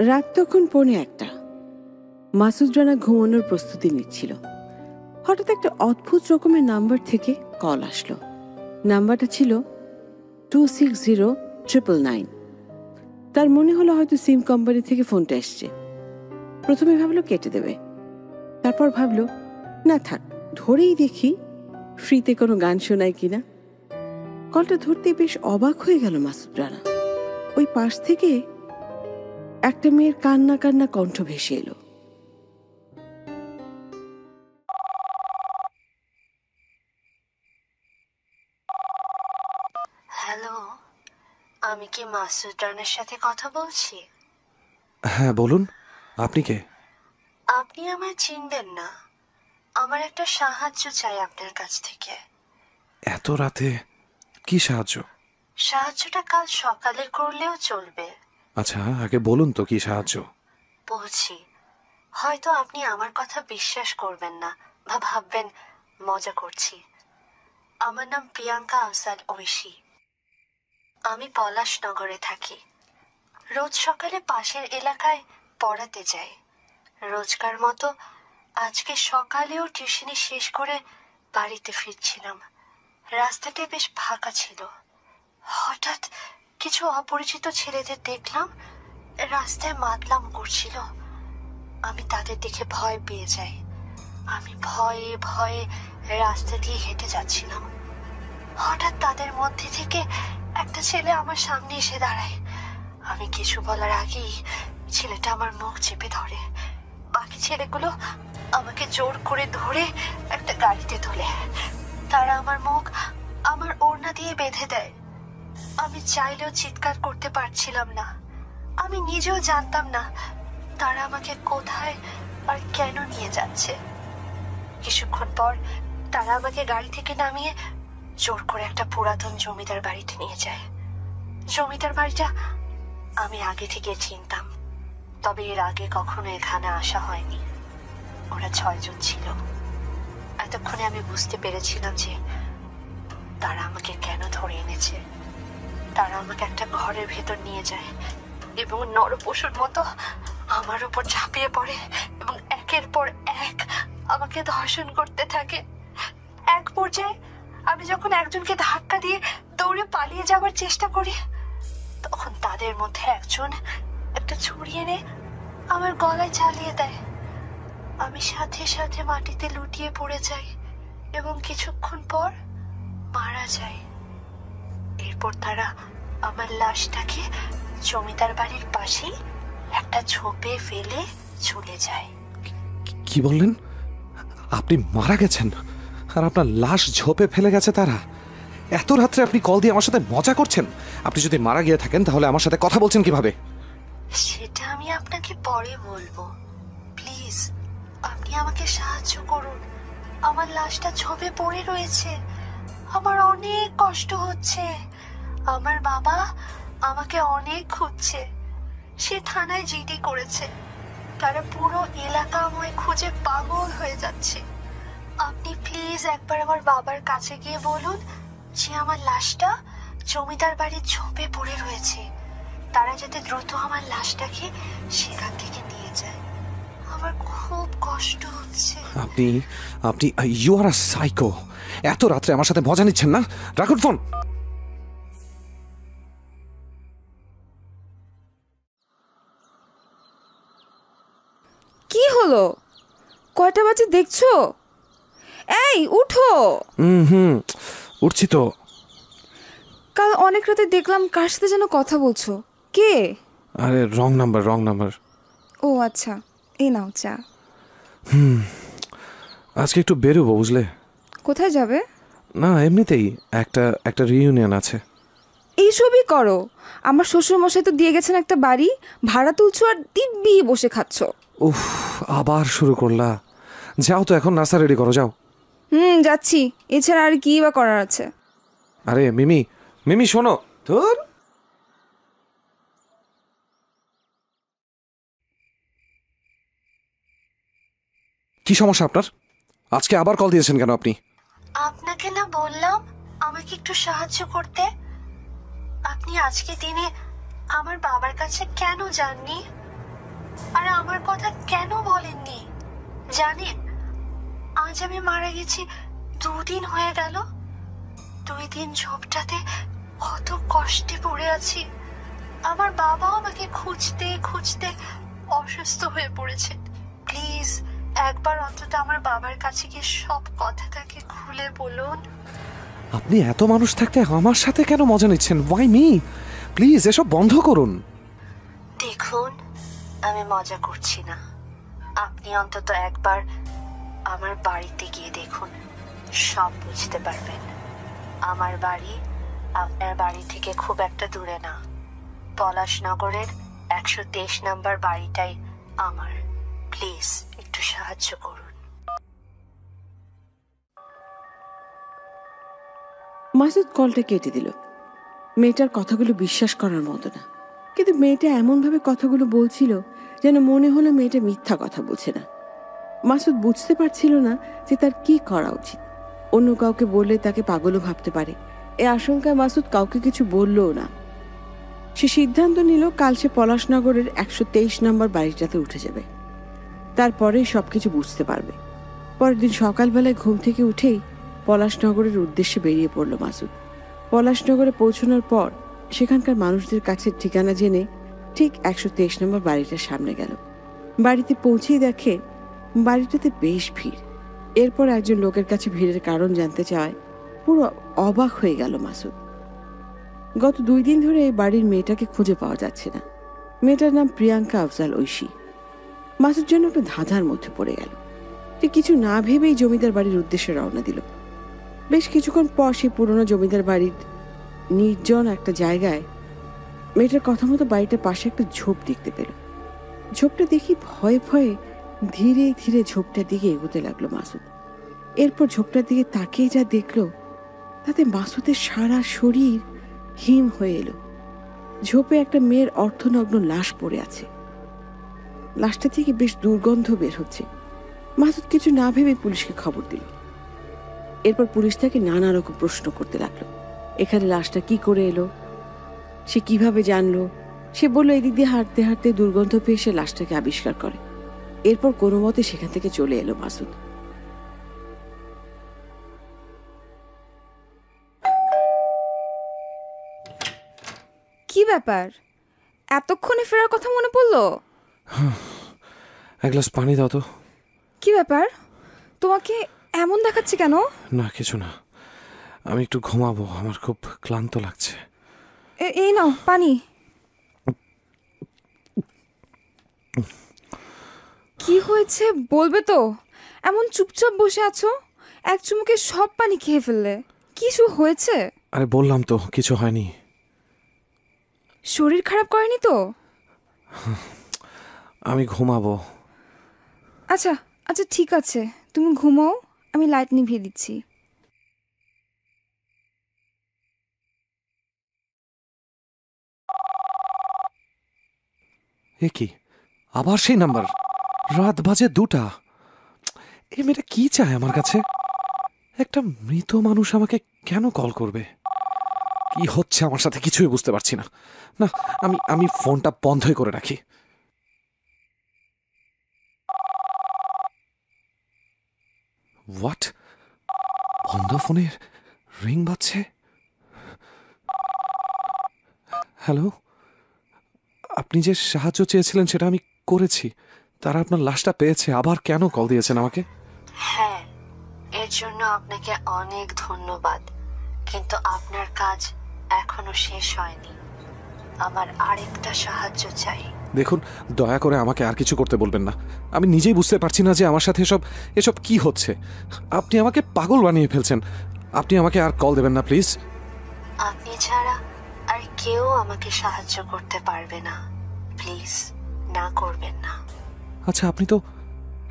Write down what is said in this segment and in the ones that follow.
রাত তখন 1:45। মাসুদ রানা ঘুমানোর প্রস্তুতি নিচ্ছিল। হঠাৎ একটা অদ্ভুত রকমের নাম্বার থেকে কল আসলো। নাম্বারটা ছিল 260999। তার মনে হলো হয়তো সিম কোম্পানি থেকে ফোনটা এসছে। প্রথমে ভাবলো কেটে দেবে, তারপর ভাবলো না থাক, ধরেই দেখি ফ্রিতে কোনো গান শোনায় কিনা। কলটা ধরতে বেশ অবাক হয়ে গেল মাসুদ রানা। ওই পাশ থেকে একটা মেয়ের কান্না কান্না কণ্ঠ ভেসে এলো। হ্যালো, আমি কি মাসুদ রানার সাথে কথা বলছি? হ্যাঁ বলুন, আপনি কে? আপনি আমায় চিনবেন না। আমার একটা সাহায্য চাই আপনার কাছ থেকে। এত রাতে কি সাহায্য? সাহায্যটা কাল সকালে করলেও চলবে। আচ্ছা আগে বলুন তো কি সাহায্য। বলছি, হয়তো আপনি আমার কথা বিশ্বাস করবেন না বা ভাববেন মজা করছি। আমার নাম প্রিয়াঙ্কা আসাদ ঐশী। আমি পলাশনগরে থাকি। রোজ সকালে পাশের এলাকায় পড়াতে যাই। রোজকার মতো আজকে সকালেও টিউশনি শেষ করে বাড়িতে ফিরছিলাম। রাস্তাটা বেশ ফাঁকা ছিল। হঠাৎ কিছু অপরিচিত ছেলেদের দেখলাম রাস্তায় মাতলাম করছিল। আমি তাদের দেখে ভয় পেয়ে যাই। আমি ভয়ে ভয়ে রাস্তা দিয়ে হেঁটে যাচ্ছিলাম। হঠাৎ তাদের মধ্যে থেকে একটা ছেলে আমার সামনে এসে দাঁড়ায়। আমি কিছু বলার আগেই ছেলেটা আমার মুখ চেপে ধরে। বাকি ছেলেগুলো আমাকে জোর করে ধরে একটা গাড়িতে তোলে। তারা আমার মুখ আমার ওড়না দিয়ে বেঁধে দেয়। আমি চাইলেও চিৎকার করতে পারছিলাম না। আমি নিজেও জানতাম না তারা আমাকে কোথায় আর কেন নিয়ে যাচ্ছে। কিছুক্ষণ পর তারা আমাকে গাড়ি থেকে নামিয়ে জোর করে একটা পুরাতন জমিদার বাড়িতে নিয়ে যায়। জমিদার বাড়িটা আমি আগে থেকে চিনতাম, তবে এর আগে কখনো এখানে আসা হয়নি। ওরা 6 জন ছিল। এতক্ষণে আমি বুঝতে পেরেছিলাম যে তারা আমাকে কেন ধরে এনেছে। তারা আমাকে একটা ঘরের ভেতর নিয়ে যায় এবং নরপশুর মতো আমার উপর ঝাঁপিয়ে পড়ে এবং একের পর এক আমাকে ধর্ষণ করতে থাকে। এক পর্যায়ে আমি যখন একজনকে ধাক্কা দিয়ে দৌড়ে পালিয়ে যাওয়ার চেষ্টা করি, তখন তাদের মধ্যে একজন একটা ছুরি এনে আমার গলায় চালিয়ে দেয়। আমি সাথে সাথে মাটিতে লুটিয়ে পড়ে যাই এবং কিছুক্ষণ পর মারা যাই। এরপর তারা আমার লাশটাকে জমিদার বাড়ির পাশেই একটা ঝোপে ফেলে চলে যায়। কি বললেন? আপনি মারা গেছেন আর আপনার লাশ ঝোপে ফেলে গেছে তারা? এত রাত্রে আপনি কল দিয়ে আমার সাথে মজা করছেন? আপনি যদি মারা গিয়ে থাকেন তাহলে আমার সাথে কথা বলছেন কিভাবে? সেটা আমি আপনাকে পরে বলবো। প্লিজ আপনি আমাকে সাহায্য করুন। আমার লাশটা ঝোপে পড়ে রয়েছে। আমার অনেক কষ্ট হচ্ছে। আমার বাবা আমাকে অনেক খুঁজছে। সে থানায় জিডি করেছে। তারা পুরো এলাকা আমায় খুঁজে পাগল হয়ে যাচ্ছে। আপনি প্লিজ একবার আমার বাবার কাছে গিয়ে বলুন যে আমার লাশটা জমিদার বাড়ির ঝোপে পড়ে রয়েছে। তারা যাতে দ্রুত আমার লাশটাকে সেখান থেকে নিয়ে যায়। আমার খুব কষ্ট হচ্ছে। আপনি আপনি ইউ আর আ সাইকো। এত রাত্রে আমার সাথে মজা নিচ্ছেন না? রাখুন ফোন। কি হলো? কয়টা বাজে দেখছো? এই উঠো। উঠছি তো। কাল অনেক রাতে দেখলাম কার সাথে যেন কথা বলছো। কে? আরে রং নাম্বার। ও আচ্ছা, এই নাও চা। আজকে একটু বেরোবো বুঝলে। কোথায় যাবে? না এমনিতেই একটা রিইউনিয়ন আছে। এইসবই করো। আমার শ্বশুর মশাই তো দিয়ে গেছেন একটা বাড়ি, ভাড়া তুলছো আর দিব্যি বসে খাচ্ছ। উফ, আবার শুরু করলা। যাও তো এখন, নাস্তা রেডি করো যাও। যাচ্ছি। এছাড়া আর কি বা করার আছে? আরে মিমি শোনো। তোর কি সমস্যা আপনার? আজকে আবার কল দিয়েছেন কেন আপনি? আপনাকে না বললাম আমাকে একটু সাহায্য করতে? আপনি আজকে দিনে আমার বাবার কাছে কেন যাননি? আর আমার কথা কেন বলেননি? জানেন, আজ আমি মারা গেছি 2 দিন হয়ে গেল। 2 দিন ঝোপটাতে কত কষ্টে পড়ে আছি। আমার বাবাও আমাকে খুঁজতে খুঁজতে অসুস্থ হয়ে পড়েছে। প্লিজ একবার অন্তত আমার বাবার কাছে গিয়ে সব কথাটাকে খুলে বলুন। আপনি এত মানুষ থাকতে আমার সাথে কেন মজা নিচ্ছেন? Y me? প্লিজ এসব বন্ধ করুন। দেখুন, আমি মজা করছি না। আপনি অন্তত একবার আমার বাড়িতে গিয়ে দেখুন, সব বুঝতে পারবেন। আমার বাড়ি আপনার বাড়ি থেকে খুব একটা দূরে না। পলাশনগরের 123 নম্বর বাড়িটাই আমার। প্লিজ একটু সাহায্য করুন। মাসুদ কলটা কেটে দিল। মেয়েটার কথাগুলো বিশ্বাস করার মতো না, কিন্তু মেয়েটা এমনভাবে কথাগুলো বলছিল যেন মনে হলো মেয়েটা মিথ্যা কথা বলছে না। মাসুদ বুঝতে পারছিল না যে তার কি করা উচিত। অন্য কাউকে বললে তাকে পাগলও ভাবতে পারে, এ আশঙ্কায় মাসুদ কাউকে কিছু বললও না। সে সিদ্ধান্ত নিল কাল সে পলাশনগরের 123 নম্বর বাড়িটাতে উঠে যাবে। তারপরেই সবকিছু বুঝতে পারবে। পরের দিন সকালবেলায় ঘুম থেকে উঠেই পলাশনগরের উদ্দেশ্যে বেরিয়ে পড়ল মাসুদ। পলাশনগরে পৌঁছানোর পর সেখানকার মানুষদের কাছে ঠিকানা জেনে ঠিক 123 নম্বর বাড়িটার সামনে গেল। বাড়িতে পৌঁছেই দেখে বাড়িটাতে বেশ ভিড়। এরপর একজন লোকের কাছে ভিড়ের কারণ জানতে চায়। পুরো অবাক হয়ে গেল মাসুদ। গত 2 দিন ধরে এই বাড়ির মেয়েটাকে খুঁজে পাওয়া যাচ্ছে না। মেয়েটার নাম প্রিয়াঙ্কা আফজাল ঐশী। মাসুদ যেন একটা ধাঁধার মধ্যে পড়ে গেল। সে কিছু না ভেবেই জমিদার বাড়ির উদ্দেশ্যে রওনা দিল। বেশ কিছুক্ষণ পর সে পুরনো জমিদার বাড়ির নির্জন একটা জায়গায় মেয়েটার কথা মতো বাড়িটার পাশে একটা ঝোপ দেখতে পেল। ঝোপটা দেখি ভয়ে ভয়ে ধীরে ধীরে ঝোপটার দিকে এগোতে লাগলো মাসুদ। এরপর ঝোপটার দিকে তাকিয়ে যা দেখলো তাতে মাসুদের সারা শরীর হিম হয়ে এলো। ঝোপে একটা মেয়ের অর্ধনগ্ন লাশ পড়ে আছে। লাশটা থেকে বেশ দুর্গন্ধ বের হচ্ছে। মাসুদ কিছু না ভেবে পুলিশকে খবর দিল। এরপর পুলিশ তাকে নানা রকম প্রশ্ন করতে লাগলো। এখানে লাশটা কি করে এলো, সে কিভাবে জানলো। সে বলল এদিক দিয়ে হাঁটতে হাঁটতে দুর্গন্ধ পেয়ে সে লাশটাকে আবিষ্কার করে। এরপর কোনো মতে সেখান থেকে চলে এলো মাসুদ। কি ব্যাপার, এতক্ষণে ফেরার কথা মনে পড়লো? এক গ্লাস পানি দাও তো। কি ব্যাপার, তোমাকে এমন দেখাচ্ছে কেন? না কিছু না, আমি একটু ঘুমাবো, আমার খুব ক্লান্ত লাগছে। এই নাও পানি। কি হয়েছে বলবে তো? এমন চুপচাপ বসে আছো, এক চুমুকে সব পানি খেয়ে ফেললে। কিছু হয়েছে? আরে বললাম তো কিছু হয়নি। শরীর খারাপ করেনি তো? আমি ঘুমাবো। আচ্ছা আচ্ছা ঠিক আছে, তুমি ঘুমাও, আমি লাইট নিভিয়ে দিচ্ছি। এ কি, আবার সেই নাম্বার? রাত বাজে 2টা। এই মেয়েটা কি চায় আমার কাছে? একটা মৃত মানুষ আমাকে কেন কল করবে? কি হচ্ছে আমার সাথে কিছুই বুঝতে পারছি না। না, আমি ফোনটা বন্ধই করে রাখি। হোয়াট? বন্ধ ফোনের রিং বাজছে। হ্যালো, আপনি যে সাহায্য চেয়েছিলেন সেটা আমি করেছি। তারা আপনার লাশটা পেয়েছে। আবার কেন কল দিয়েছেন আমাকে? হ্যাঁ, এর জন্য আপনাকে অনেক ধন্যবাদ, কিন্তু আপনার কাজ এখনো শেষ হয়নি। আমার আরেকটা সাহায্য চাই। দেখুন, দয়া করে আমাকে আর কিছু করতে বলবেন না। আমি নিজেই বুঝতে পারছি না যে আমার সাথে এসব কি হচ্ছে। আপনি আমাকে পাগল বানিয়ে ফেলছেন। আপনি আমাকে আর কল দেবেন না প্লিজ। আপনি ছাড়া আর কেউ আমাকে সাহায্য করতে পারবে না। প্লিজ না করবেন না। আচ্ছা, আপনি তো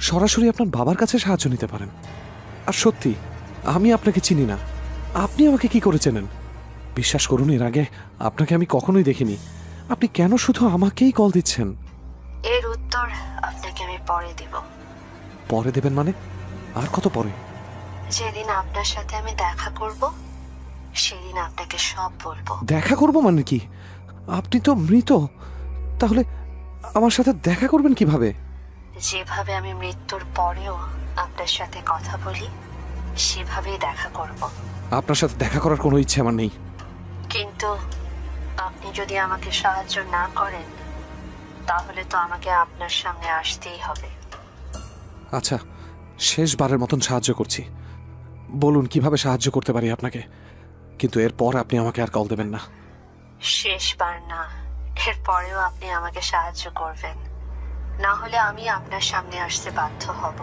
সরাসরি আপনার বাবার কাছে সাহায্য নিতে পারেন। আর সত্যি আমি আপনাকে চিনি না। আপনি আমাকে কি করে চেনেন? বিশ্বাস করুন, এর আগে আপনাকে আমি কখনোই দেখিনি। আপনি কেন শুধু আমাকেই কল দিচ্ছেন? এর উত্তর আপনাকে আমি পরে দেব। পরে দেবেন মানে? আর কত পরে? যেদিন আপনার সাথে আমি দেখা করব সেদিন আপনাকে সব বলবো। দেখা করব মানে কি? আপনি তো মৃত। তাহলে আমার সাথে দেখা করবেন কিভাবে? যেভাবে আমি মৃত্যুর পরেও আপনার সাথে কথা বলি সেভাবেই দেখা করব। আপনার সাথে দেখা করার কোনো ইচ্ছে আমার নেই। কিন্তু আপনি যদি আমাকে সাহায্য না করেন তাহলে তো আমাকে আপনার সামনে আসতেই হবে। আচ্ছা, শেষবারের মতন সাহায্য করছি, বলুন কিভাবে সাহায্য করতে পারি আপনাকে, কিন্তু এরপর আপনি আমাকে আর কল দেবেন না। শেষবার না, এরপরেও আপনি আমাকে সাহায্য করবেন, না হলে আমি আপনার সামনে আসতে বাধ্য হব।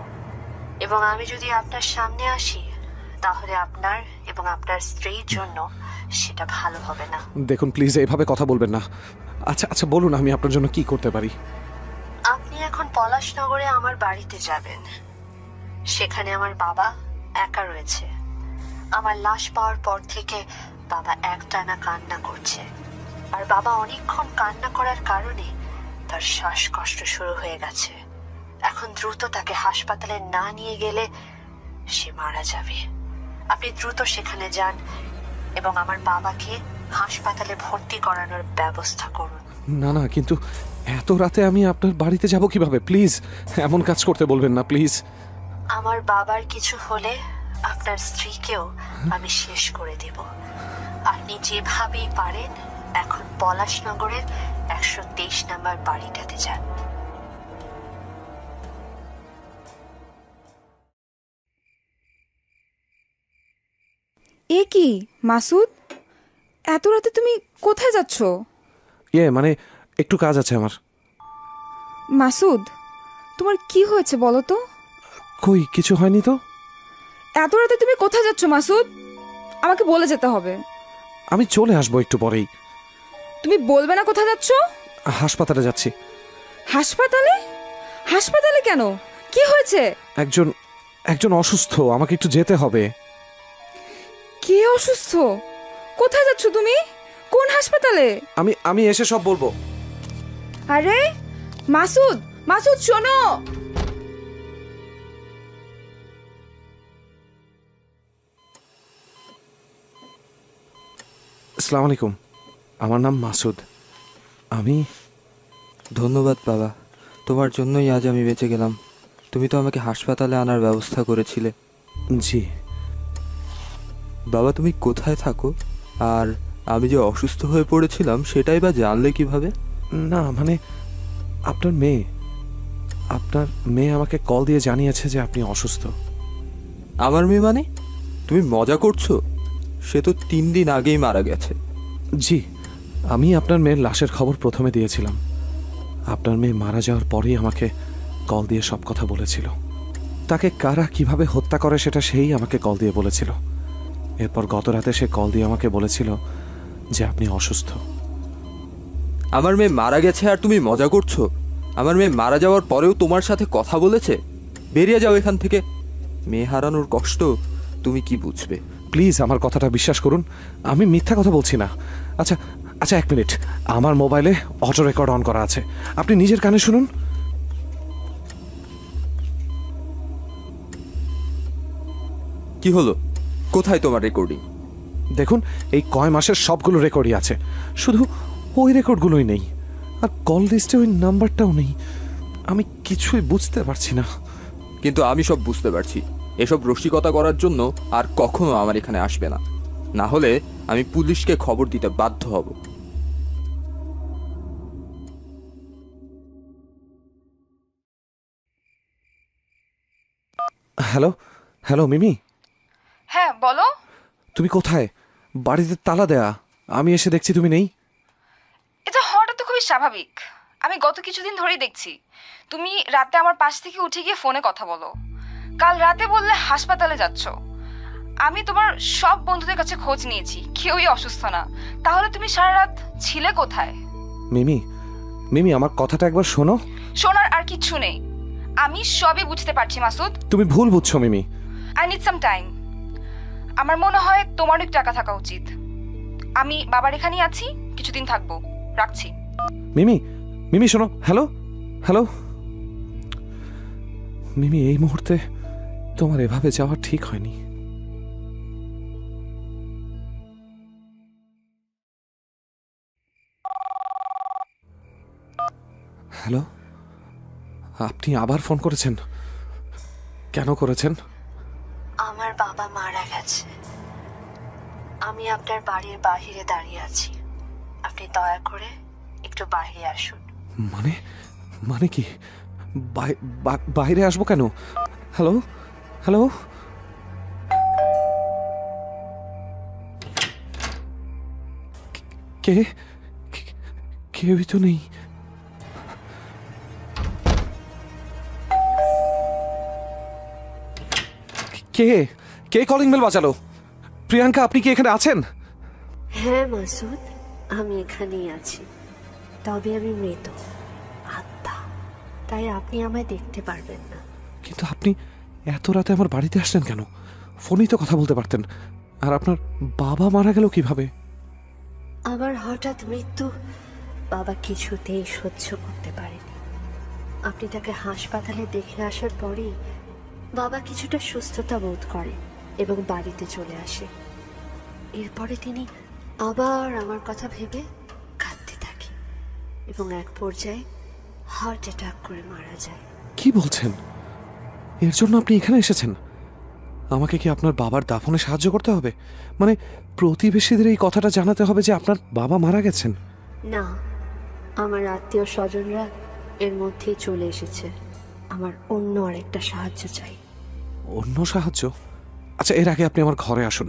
এবং আমি যদি আপনার সামনে আসি তাহলে আপনার এবং আপনার স্ত্রীর জন্য সেটা ভালো হবে না। দেখুন প্লিজ এইভাবে কথা বলবেন না। আচ্ছা আচ্ছা বলুন আমি আপনার জন্য কি করতে পারি। আপনি এখন পলাশনগরে আমার বাড়িতে যাবেন। সেখানে আমার বাবা একা রয়েছে। আমার লাশ পাওয়ার পর থেকে বাবা একটানা কান্না করছে, আর বাবা অনেকক্ষণ কান্না করার কারণে তার শ্বাসকষ্ট শুরু হয়ে গেছে। এখন দ্রুত তাকে হাসপাতালে না নিয়ে গেলে সে মারা যাবে। আপনি দ্রুত সেখানে যান এবং আমার বাবাকে হাসপাতালে ভর্তি করানোর ব্যবস্থা করুন। না না, কিন্তু এত রাতে আমি আপনার বাড়িতে যাব কিভাবে? প্লিজ এমন কাজ করতে বলবেন না প্লিজ। আমার বাবার কিছু হলে আপনার স্ত্রীকেও আমি শেষ করে দেব। আপনি যেভাবেই পারেন এখন পলাশনগরের 123 নম্বর বাড়িটাতে যান। এ কি মাসুদ, এত রাতে তুমি কোথায় যাচ্ছ? মানে একটু কাজ আছে আমার। মাসুদ, তোমার কি হয়েছে বলো তো? কই কিছু হয়নি তো। এত রাতে তুমি কোথায় যাচ্ছ মাসুদ? আমাকে বলে যেতে হবে। আমি চলে আসবো একটু পরেই। তুমি বলবে না কোথায় যাচ্ছ? হাসপাতালে যাচ্ছি। হাসপাতালে? হাসপাতালে কেন? কি হয়েছে? একজন অসুস্থ, আমাকে একটু যেতে হবে। কে অসুস্থ? কোথায় যাচ্ছ তুমি? কোন হাসপাতালে? আমি এসে সব বলবো। আরে মাসুদ, মাসুদ শোনো। আসসালামু আলাইকুম, আমার নাম মাসুদ। আমি ধন্যবাদ বাবা, তোমার জন্যই আজ আমি বেঁচে গেলাম। তুমি তো আমাকে হাসপাতালে আনার ব্যবস্থা করেছিলে। জি বাবা, তুমি কোথায় থাকো? আর আমি যে অসুস্থ হয়ে পড়েছিলাম সেটাই বা জানলে কিভাবে? না মানে আপনার মেয়ে আমাকে কল দিয়ে জানিয়েছে যে আপনি অসুস্থ। আমার মেয়ে মানে? তুমি মজা করছো? সে তো 3 দিন আগেই মারা গেছে। জি, আমি আপনার মেয়ের লাশের খবর প্রথমে দিয়েছিলাম। আপনার মেয়ে মারা যাওয়ার পরেই আমাকে কল দিয়ে সব কথা বলেছিল। তাকে কারা কিভাবে হত্যা করে সেটা সেই আমাকে কল দিয়ে বলেছিল। এরপর গত রাতে সে কল দিয়ে আমাকে বলেছিল যে আপনি অসুস্থ। আমার মেয়ে মারা গেছে আর তুমি মজা করছো? আমার মেয়ে মারা যাওয়ার পরেও তোমার সাথে কথা বলেছে? বেরিয়ে যাও এখান থেকে। মেয়ে হারানোর কষ্ট তুমি কি বুঝবে? প্লিজ আমার কথাটা বিশ্বাস করুন, আমি মিথ্যা কথা বলছি না। আচ্ছা আচ্ছা 1 মিনিট, আমার মোবাইলে অটো রেকর্ড অন করা আছে, আপনি নিজের কানে শুনুন। কি হলো? কোথায় তোমার রেকর্ডিং? দেখুন এই কয় মাসের সবগুলো রেকর্ডই আছে, শুধু ওই রেকর্ডগুলোই নেই। আর কল লিস্টে ওই নাম্বারটাও নেই। আমি কিছুই বুঝতে পারছি না। কিন্তু আমি সব বুঝতে পারছি। এসব রসিকতা করার জন্য আর কখনো আমার এখানে আসবে না, না হলে আমি পুলিশকে খবর দিতে বাধ্য হব। হ্যালো হ্যালো মিমি, হ্যাঁ বলো। তুমি কোথায়? বাড়িতে তালা দেয়া, আমি এসে দেখছি তুমি নেই। এটা হওয়াটা তো খুবই স্বাভাবিক। আমি গত কিছুদিন ধরেই দেখছি তুমি রাতে আমার পাশ থেকে উঠে গিয়ে ফোনে কথা বলো। কাল রাতে বললে হাসপাতালে যাচ্ছ। আমি তোমার সব বন্ধুদের কাছে খোঁজ নিয়েছি, কেউই অসুস্থ না। তাহলে তুমি সারা রাত ছিলে কোথায়? মিমি মিমি আমার কথাটা একবার শোনো। শোনার আর কিচ্ছু নেই, আমি সবই বুঝতে পারছি মাসুদ। তুমি ভুল বুঝছো Mimi. I need some time. আমার মনে হয় তোমারও একটু একা থাকা উচিত। আমি বাবার এখানেই আছি, কিছুদিন থাকবো। রাখছি। মিমি মিমি শোনো। হ্যালো হ্যালো মিমি, এই মুহূর্তে তোমার এভাবে যাওয়া ঠিক হয়নি। হ্যালো, আপনি আবার ফোন করেছেন? কেন করেছেন? আমার বাবা মারা গেছে। আমি আপনার বাড়ির বাহিরে দাঁড়িয়ে আছি। আপনি দয়া করে একটু বাইরে আসুন। মানে মানে কি? বাইরে আসবো কেন? হ্যালো হ্যালো, কে? কেউই তো নেই। কে কে কলিং বেল বাজালো? প্রিয়াঙ্কা, আপনি কি এখানে আছেন? হ্যাঁ মাসুদ, আমি এখানেই আছি। তবে আমি মৃত আত্মা, তাই আপনি আমায় দেখতে পারবেন না। কিন্তু আপনি এত রাতে আমার বাড়িতে আসলেন কেন? ফোনেই তো কথা বলতে পারতেন। আর আপনার বাবা মারা গেল কিভাবে? আমার হঠাৎ মৃত্যু বাবা কিছুতেই সহ্য করতে পারেনি। আপনি তাকে হাসপাতালে দেখে আসার পরেই বাবা কিছুটা সুস্থতা বোধ করে এবং বাড়িতে চলে আসে। এরপরে তিনি আবার আমার কথা ভেবে কাঁদতে থাকে এবং এক পর্যায়ে হার্ট অ্যাটাক করে মারা যায়। কি বলছেন? এর জন্য আপনি এখানে এসেছেন? আমাকে কি আপনার বাবার দাফনে সাহায্য করতে হবে? মানে প্রতিবেশীদের এই কথাটা জানাতে হবে যে আপনার বাবা মারা গেছেন? না, আমার আত্মীয় স্বজনরা এর মধ্যেই চলে এসেছে। আমার অন্য আরেকটা সাহায্য চাই। অন্য সাহায্য? আচ্ছা, এর আগে আপনি আমার ঘরে আসুন।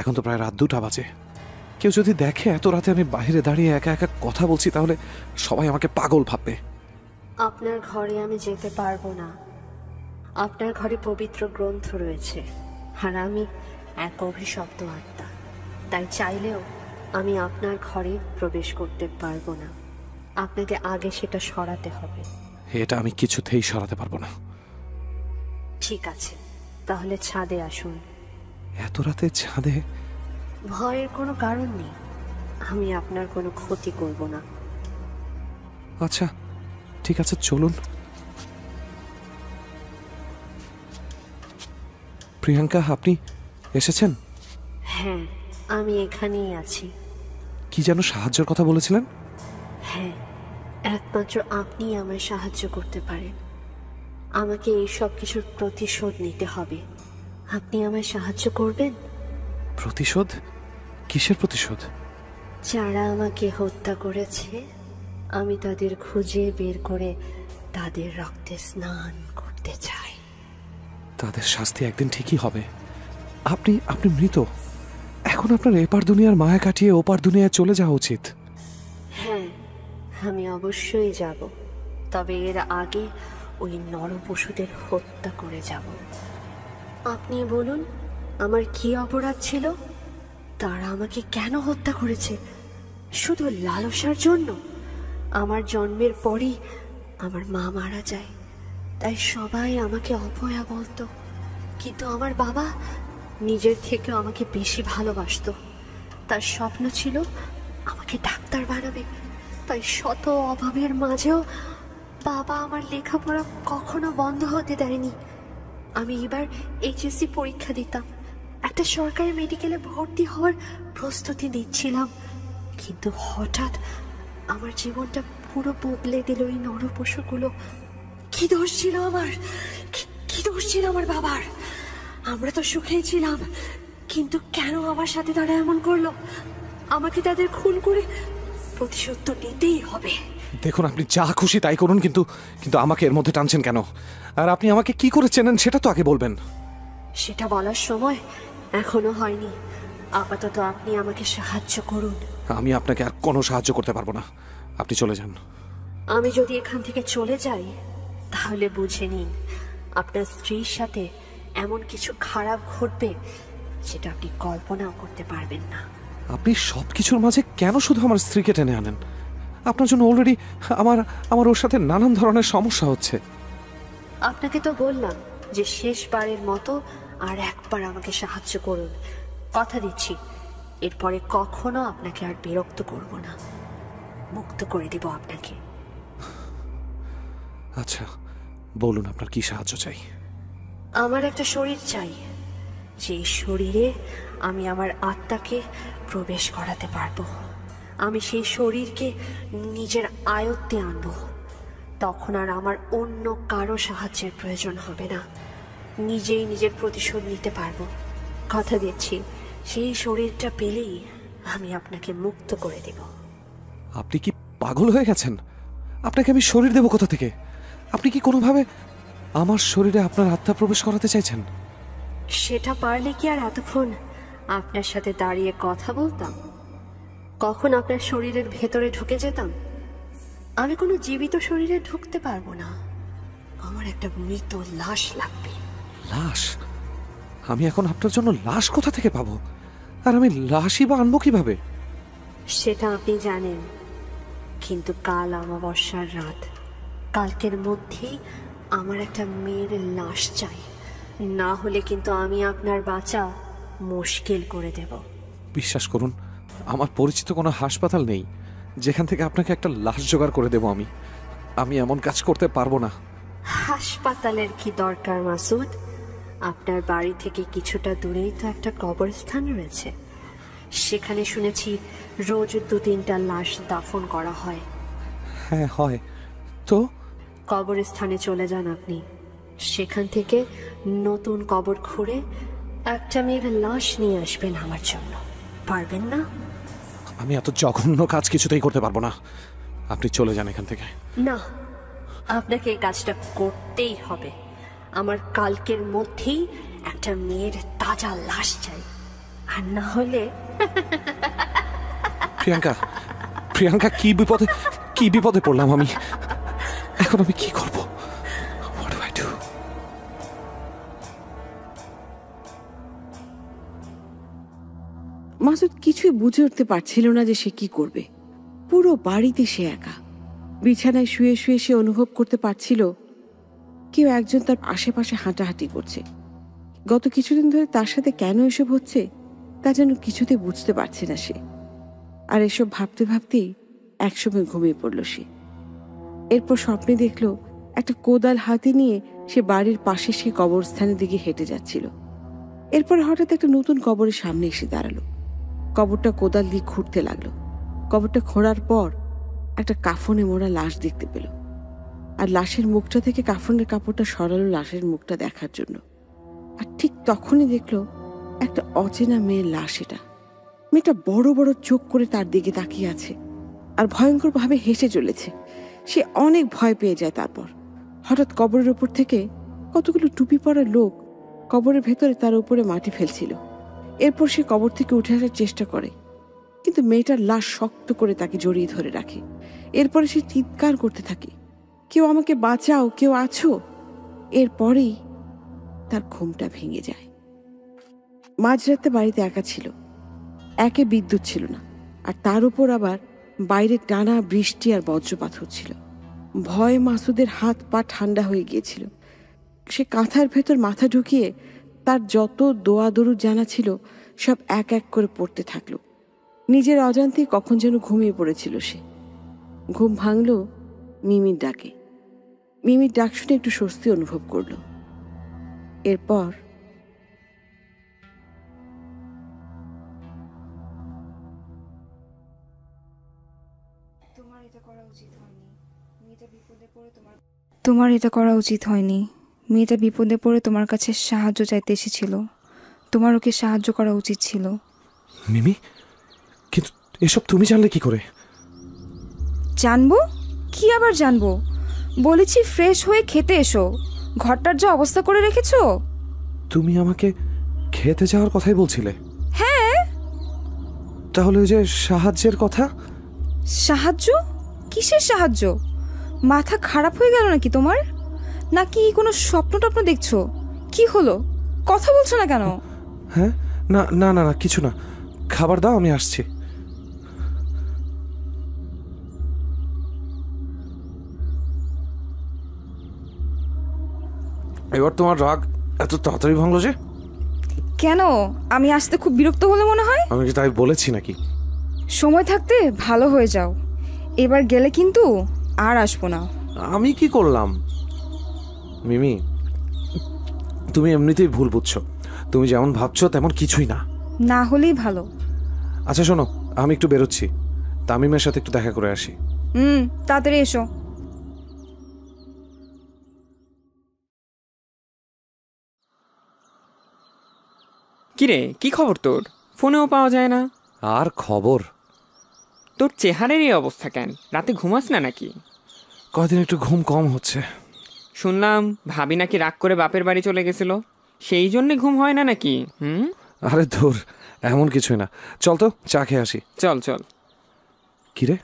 এখন তো প্রায় রাত 2টা বাজে। কেউ যদি দেখে এত রাতে আমি বাইরে দাঁড়িয়ে একা একা কথা বলছি, তাহলে সবাই আমাকে পাগল ভাববে। আপনার ঘরে আমি যেতে পারবো না। আপনার ঘরে পবিত্র গ্রন্থ রয়েছে, আর আমি এক অভিশপ্ত আত্মা। তাই চাইলেও আমি আপনার ঘরে প্রবেশ করতে পারবো না। আপনাকে আগে সেটা সরাতে হবে। এটা আমি কিছুতেই সরাতে পারবো না। ঠিক আছে, তাহলে ছাদে আসুন। এত রাতে ছাদে? ভয়ের কোনো কারণ নেই। আমি আপনার কোনো ক্ষতি করব না। আচ্ছা ঠিক আছে, চলুন। প্রিয়াঙ্কা, আপনি এসেছেন? হ্যাঁ, আমি এখানেই আছি। কি যেন সাহায্যের কথা বলেছিলেন? হ্যাঁ, একমাত্র আপনি আমায় সাহায্য করতে পারেন। আমাকে এই সব কিছুর প্রতিশোধ নিতে হবে। আপনি আমায় সাহায্য করবেন? প্রতিশোধ? কিসের প্রতিশোধ? যারা আমাকে হত্যা করেছে, আমি তাদের খুঁজে বের করে তাদের রক্তে স্নান করতে চাই। তাদের শাস্তি একদিন ঠিকই হবে। আপনি আপনি মৃত। এখন আপনার এপার দুনিয়ার মায়া কাটিয়ে ওপার দুনিয়ায় চলে যাওয়া উচিত। হ্যাঁ, আমি অবশ্যই যাব। তবে এর আগে ওই নরপশুদের হত্যা করে যাব। আপনি বলুন, আমার কি অপরাধ ছিল? তারা আমাকে কেন হত্যা করেছে? শুধু লালসার জন্য? আমার জন্মের পরই আমার মা মারা যায়, তাই সবাই আমাকে অপয়া বলতো। কিন্তু আমার বাবা নিজের থেকে আমাকে বেশি ভালোবাসতো। তার স্বপ্ন ছিল আমাকে ডাক্তার বানাবে। তাই শত অভাবের মাঝেও বাবা আমার লেখাপড়া কখনো বন্ধ হতে দেয়নি। আমি এবার এইচএসসি পরীক্ষা দিতাম, একটা সরকারি মেডিকেলে ভর্তি হওয়ার প্রস্তুতি নিচ্ছিলাম। কিন্তু হঠাৎ আমার জীবনটা পুরো বদলে দিল এই নরপশুগুলো। কি দোষ ছিল আমার? কি দোষ ছিল আমার বাবার? আমরা তো সুখেই ছিলাম, কিন্তু কেন আমার সাথে তারা এমন করলো? আমাকে তাদের খুন করে প্রতিশোধ তো নিতেই হবে। দেখুন, আপনি যা খুশি তাই করুন, কিন্তু কিন্তু আমাকে এর মধ্যে টানছেন কেন? আর আপনি আমাকে কি করে চেনেন সেটা তো আগে বলবেন। সেটা বলার সময় এখনো হয়নি। আপাতত আপনি আমাকে সাহায্য করুন। আমি আপনাকে আর কোনো সাহায্য করতে পারবো না। আপনি চলে যান। আমি যদি এখান থেকে চলে যাই, তাহলে বুঝে নিন আপনার স্ত্রীর সাথে এমন কিছু খারাপ ঘটবে যেটা আপনি কল্পনাও করতে পারবেন না। আপনি সবকিছুর মাঝে কেন শুধু আমার স্ত্রীকে টেনে আনেন? আপনার জন্য অলরেডি আমার ওর সাথে নানান ধরনের সমস্যা হচ্ছে। আপনাকে তো বললাম যে শেষবারের মতো আর একবার আমাকে সাহায্য করুন। কথা দিচ্ছি, এরপরে কখনো আপনাকে আর বিরক্ত করব না। মুক্ত করে দেব আপনাকে। আচ্ছা বলুন, আপনার কি সাহায্য চাই? আমার একটা শরীর চাই, যে শরীরে আমি আমার আত্মাকে প্রবেশ করাতে পারবো। আমি সেই শরীরকে নিজের আয়ত্তে আনবো। তখন আর আমার অন্য কারো সাহায্যের প্রয়োজন হবে না। নিজেই নিজের প্রতিশোধ নিতে পারবো। কথা দিচ্ছি, সেই শরীরটা পেলেই আমি আপনাকে মুক্ত করে দেব। আপনি কি পাগল হয়ে গেছেন? আপনাকে আমি শরীর দেব কোথা থেকে? আপনি কি কোনোভাবে আমার শরীরে আপনার আত্মা প্রবেশ করাতে চাইছেন? সেটা পারলে কি আর এতক্ষণ আপনার সাথে দাঁড়িয়ে কথা বলতাম? কখন আপনার শরীরের ভেতরে ঢুকে যেতাম? আমি কোনো জীবিত শরীরে ঢুকতে পারবো না। আমার একটা মৃত লাশ লাগবে। লাশ? আমি এখন আপনার জন্য লাশ কোথা থেকে পাবো? আর আমি লাশই বা আনবো কিভাবে? সেটা আপনি জানেন, কিন্তু কাল অমাবস্যার রাত, কালকের মধ্যেই আমার একটা মেয়ের লাশ চাই। না হলে কিন্তু আমি আপনার বাঁচা মুশকিল করে দেব। বিশ্বাস করুন, আমার পরিচিত কোনো হাসপাতাল নেই যেখান থেকে আপনাকে একটা লাশ জোগাড় করে দেব। আমি এমন কাজ করতে পারবো না। হাসপাতালের কি দরকার মাসুদ? আপনার বাড়ি থেকে কিছুটা দূরেই তো একটা কবরস্থান রয়েছে। সেখানে শুনেছি রোজ 2-3টা লাশ দাফন করা হয়। হ্যাঁ হয় তো। কবরস্থানে চলে যান আপনি। সেখান থেকে নতুন কবর খুঁড়ে একটা মেয়ের লাশ নিয়ে আসবেন আমার জন্য। পারবেন না? আমি এত জঘন্য কাজ কিছুতেই করতে পারবো না। আপনি চলে যান এখান থেকে। না, আপনাকে এই কাজটা করতেই হবে। আমার কালকের মধ্যেই একটা মেয়ের তাজা লাশ চাই। আর না হলে প্রিয়াঙ্কা, কি বিপদে পড়লাম আমি? এখন আমি কি করব? What do I do? Masud কিছুই বুঝে উঠতে পারছিল না যে সে কি করবে। পুরো বাড়িতে সে একা। বিছানায় শুয়ে শুয়ে সে অনুভব করতে পারছিল কেউ একজন তার আশেপাশে হাঁটাহাঁটি করছে। গত কিছুদিন ধরে তার সাথে কেন এসব হচ্ছে তা যেন কিছুতে বুঝতে পারছে না সে। আর এসব ভাবতে ভাবতেই একসময় ঘুমিয়ে পড়ল সে। এরপর স্বপ্নে দেখল একটা কোদাল হাতে নিয়ে সে বাড়ির পাশে সে কবরস্থানের দিকে হেঁটে যাচ্ছিল। এরপর হঠাৎ একটা নতুন কবরের সামনে এসে দাঁড়ালো। কবরটা কোদাল দিয়ে খুঁড়তে লাগলো। কবরটা খোঁড়ার পর একটা কাফনে মোড়া লাশ দেখতে পেল। আর লাশের মুখটা থেকে কাফনের কাপড়টা সরালো লাশের মুখটা দেখার জন্য। আর ঠিক তখনই দেখলো একটা অচেনা মেয়ের লাশ। এটা মেয়েটা বড় বড় চোখ করে তার দিকে তাকিয়ে আছে আর ভয়ঙ্কর ভাবে হেসে চলেছে। সে অনেক ভয় পেয়ে যায়। তারপর হঠাৎ কবরের উপর থেকে কতগুলো টুপি পরা লোক কবরের ভেতরে তার উপরে মাটি ফেলছিল। এরপর সে কবর থেকে উঠে আসার চেষ্টা করে, কিন্তু মেয়েটার লাশ শক্ত করে তাকে জড়িয়ে ধরে রাখে। এরপরে সে চিৎকার করতে থাকে, কেউ আমাকে বাঁচাও, কেউ আছো। এরপরেই তার ঘুমটা ভেঙে যায়। মাঝরাতে বাড়িতে একা ছিল। একে বিদ্যুৎ ছিল না, আর তার উপর আবার বাইরে টানা বৃষ্টি আর বজ্রপাত হচ্ছিল। ভয়ে মাসুদের হাত পা ঠান্ডা হয়ে গিয়েছিল। সে কাঁথার ভেতর মাথা ঢুকিয়ে তার যত দোয়া দরুদ জানা ছিল সব এক এক করে পড়তে থাকলো। নিজের অজান্তেই কখন যেন ঘুমিয়ে পড়েছিল সে। ঘুম ভাঙল মিমির ডাকে। মিমির ডাক শুনে একটু স্বস্তি অনুভব করলো। এরপর তোমার এটা করা উচিত হয়নি। মেয়েটা বিপদে পড়ে তোমার কাছে সাহায্য চাইতে এসেছিল। তোমার ওকে সাহায্য করা উচিত ছিল। মিমি, কিন্তু এসব তুমি জানলে কি করে? জানবো? কি আবার জানবো? বলেছি ফ্রেশ হয়ে খেতে এসো। ঘরটার যা অবস্থা করে রেখেছো। তুমি আমাকে খেতে যাওয়ার কথাই বলছিলে? হ্যাঁ। তাহলে ওই যে সাহায্যের কথা? সাহায্য? কিসের সাহায্য? মাথা খারাপ হয়ে গেল নাকি তোমার? নাকি কোনো স্বপ্ন টপ্ন দেখছো? কি হলো? কথা বলছো না কেন? হ্যাঁ, না না না না, কিছু না। খাবার দাও, আমি আসছি। এবার তোমার রাগ এত তাড়াতাড়ি ভাঙলো যে? কেন? আমি আসতে খুব বিরক্ত হলে মনে হয়? আমি কি তাই বলেছি নাকি? সময় থাকতে ভালো হয়ে যাও। এবার গেলে কিন্তু আর আসবো না। আমি কি করলাম? মিমি, তুমি এমনিতেই ভুল বুঝছো। তুমি যেমন ভাবছো তেমন কিছুই না। না হলেই ভালো। আচ্ছা শোনো, আমি একটু বেরোচ্ছি। তামিমের সাথে একটু দেখা করে আসি। তাড়াতাড়ি এসো। কিরে, কি খবর তোর? ফোনেও পাওয়া যায় না। আর খবর? তোর চেহারের এই অবস্থা কেন? রাতে ঘুমাস না নাকি? কয়দিন একটু ঘুম কম হচ্ছে। শুনলাম ভাবি নাকি রাগ করে বাপের বাড়ি চলে গেছিল, সেই জন্যে ঘুম হয় না নাকি? আরে ধুর, এমন কিছুই না। চল তো চা খেয়ে আসি। চল চল। কিরে,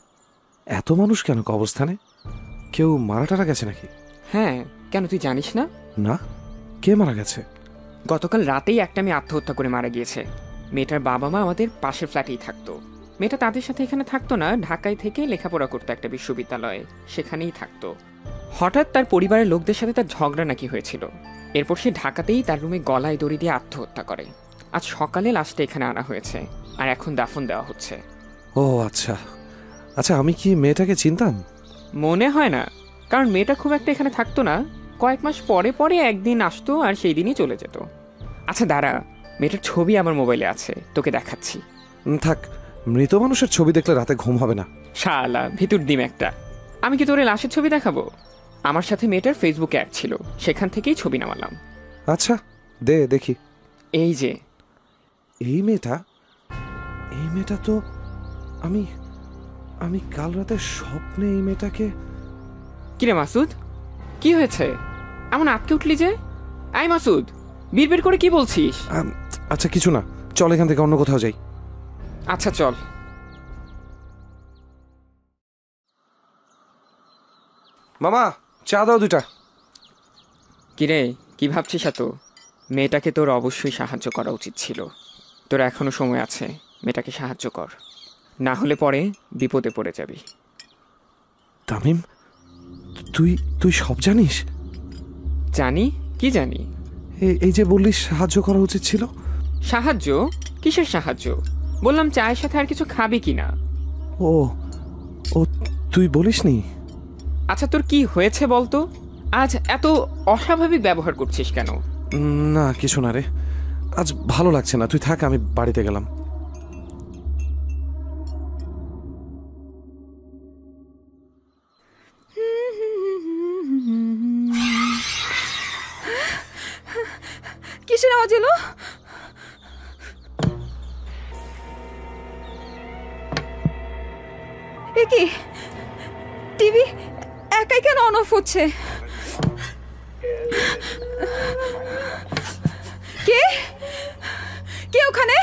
এত মানুষ কেন কবরস্থানে? কেউ মারা টারা গেছে নাকি? হ্যাঁ, কেন তুই জানিস না? না, কে মারা গেছে? গতকাল রাতেই একটা মেয়ে আত্মহত্যা করে মারা গিয়েছে। মেয়েটার বাবা মা আমাদের পাশের ফ্ল্যাটেই থাকতো। মেয়েটা তাদের সাথে এখানে থাকতো না, ঢাকায় থেকে লেখাপড়া করতো একটা বিশ্ববিদ্যালয়ে, সেখানেই থাকতো। হঠাৎ তার পরিবারের লোকদের সাথে তার ঝগড়া নাকি হয়েছিল। এরপর সে ঢাকাতেই তার রুমে গলায় দড়ি দিয়ে আত্মহত্যা করে। আজ সকালে লাশটা এখানে আনা হয়েছে, আর এখন দাফন দেওয়া হচ্ছে। ও আচ্ছা আচ্ছা, আমি কি মেয়েটাকে চিনতাম? মনে হয় না, কারণ মেয়েটা খুব একটা এখানে থাকতো না। কয়েক মাস পরে পরে একদিন আসতো আর সেই দিনই চলে যেত। আচ্ছা দাঁড়া, মেয়েটার ছবি আমার মোবাইলে আছে, তোকে দেখাচ্ছি। থাক, মৃত মানুষের ছবি দেখলে রাতে ঘুম হবে না। শালা ভিতর ডিম একটা। আমি কি তোরে লাশের ছবি দেখাবো? আমার সাথে মেয়েটার ফেসবুকে অ্যাড ছিল, সেখান থেকেই ছবি নামালাম। আচ্ছা দে দেখি। এই যে এই মেয়েটা তো আমি আমি কাল রাতে স্বপ্নে এই মেয়েটাকে। কিরে মাসুদ, কি হয়েছে? এমন আটকে উঠলি যে? আই মাসুদ, বিড়বিড় করে কি বলছিস? আচ্ছা কিছু না, চল এখান থেকে অন্য কোথাও যাই। আচ্ছা চল। মামা, চা দাও দুটা। কিরে, কি ভাবছিস এত? মেয়েটাকে তোর অবশ্যই সাহায্য করা উচিত ছিল। তোর এখনো সময় আছে, মেয়েটাকে সাহায্য কর, না হলে পরে বিপদে পড়ে যাবি। তামিম, তুই সব জানিস? জানি, কি জানি? এই যে বললি সাহায্য করা উচিত ছিল। সাহায্য? কিসের সাহায্য? বললাম চায়ের সাথে আর কিছু খাবি কিনা। ও ও তুই বলিসনি? আচ্ছা তোর কি হয়েছে বলতো? আজ এত অস্বাভাবিক ব্যবহার করছিস কেন? না কিছু না রে, আজ ভালো লাগছে না। তুই থাক, আমি বাড়িতে গেলাম। কিসের আওয়াজ এলো? এ কি, টিভি একাই কেন অন অফ হচ্ছে? কে কে ওখানে?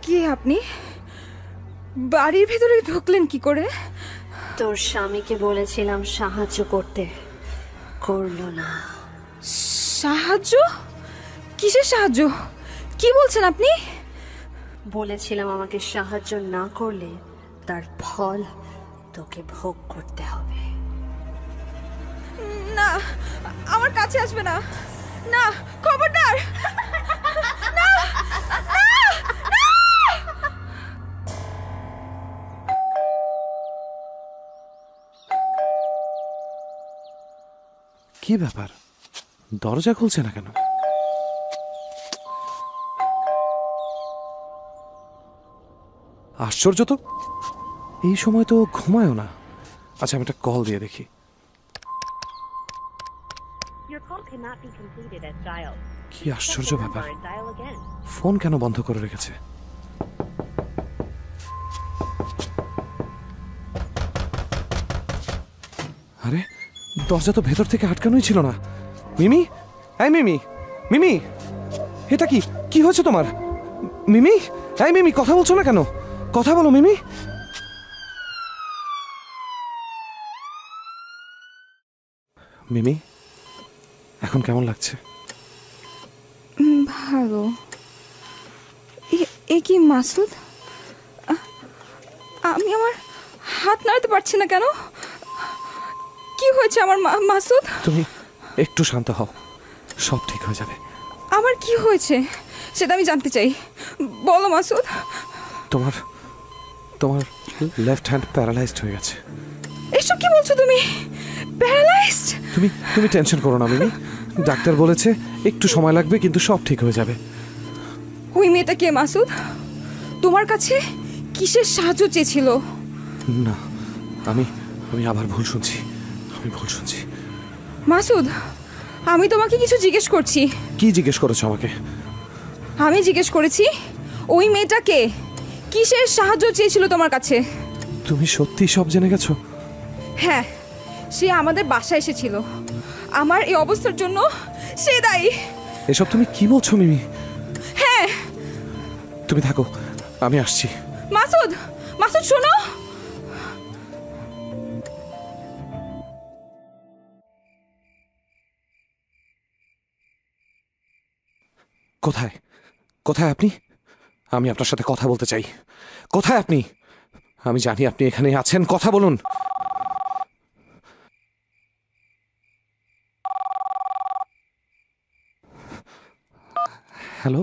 কে আপনি? বাড়ির ভেতরে ঢুকলেন কি করে? তোর স্বামীকে বলেছিলাম সাহায্য করতে, করলো না। সাহায্য? কিসের সাহায্য? কি বলছেন আপনি? বলেছিলাম আমাকে সাহায্য না করলে তার ফল তোকে ভোগ করতে হবে। না, আমার কাছে আসবে না। না, খবরদার। না, কি ব্যাপার, দরজা খুলছে না কেন? আশ্চর্য তো, এই সময় তো ঘুমায়ও না। আচ্ছা আমি একটা কল দিয়ে দেখি। কি আশ্চর্য ব্যাপার, ফোন কেন বন্ধ করে রেখেছে? আরে দরজা তো ভেতর থেকে আটকানোই ছিল না। মিমি, এই মিমি, মিমি, এটা কি কি হয়েছে তোমার? মিমি, এই মিমি, কথা বলছো না কেন? কথা বলো মিমি। মিমি, এখন কেমন লাগছে? ভালো। এ কি মাসুদ? আমি আমার হাত নাড়াতে পারছি না কেন? কি হয়েছে আমার মাসুদ? তুমি একটু শান্ত হও, সব ঠিক হয়ে যাবে। আমার কি হয়েছে সেটা আমি জানতে চাই, বলো মাসুদ। তোমার তোমার লেফট হ্যান্ড প্যারালাইজড হয়ে গেছে। এসব কি বলছো তুমি? প্যারালাইজড? তুমি টেনশন করো না মিমি, ডাক্তার বলেছে একটু সময় লাগবে, কিন্তু সব ঠিক হয়ে যাবে। ওই মেয়েটা কে মাসুদ? তোমার কাছে কিসের সাহায্য চেয়েছিল? না, আমি আবার ভুল শুনছি। আমি ভুল শুনছি। মাসুদ, আমি তোমাকে কিছু জিজ্ঞেস করছি। কি জিজ্ঞেস করেছো আমাকে? আমি জিজ্ঞেস করেছি ওই মেয়েটাকে কিসের সাহায্য চেয়েছিল তোমার কাছে? তুমি সত্যি সব জেনে গেছো? হ্যাঁ, সে আমাদের বাসায় এসেছিল। আমার এই অবস্থার জন্য সে দায়ী। এসব তুমি কি বলছো মিমি? হ্যাঁ। তুমি থাকো, আমি আসছি। মাসুদ, মাসুদ শোনো। কোথায় কোথায় আপনি? আমি আপনার সাথে কথা বলতে চাই। কোথায় আপনি? আমি জানি আপনি এখানে আছেন, কথা বলুন। হ্যালো,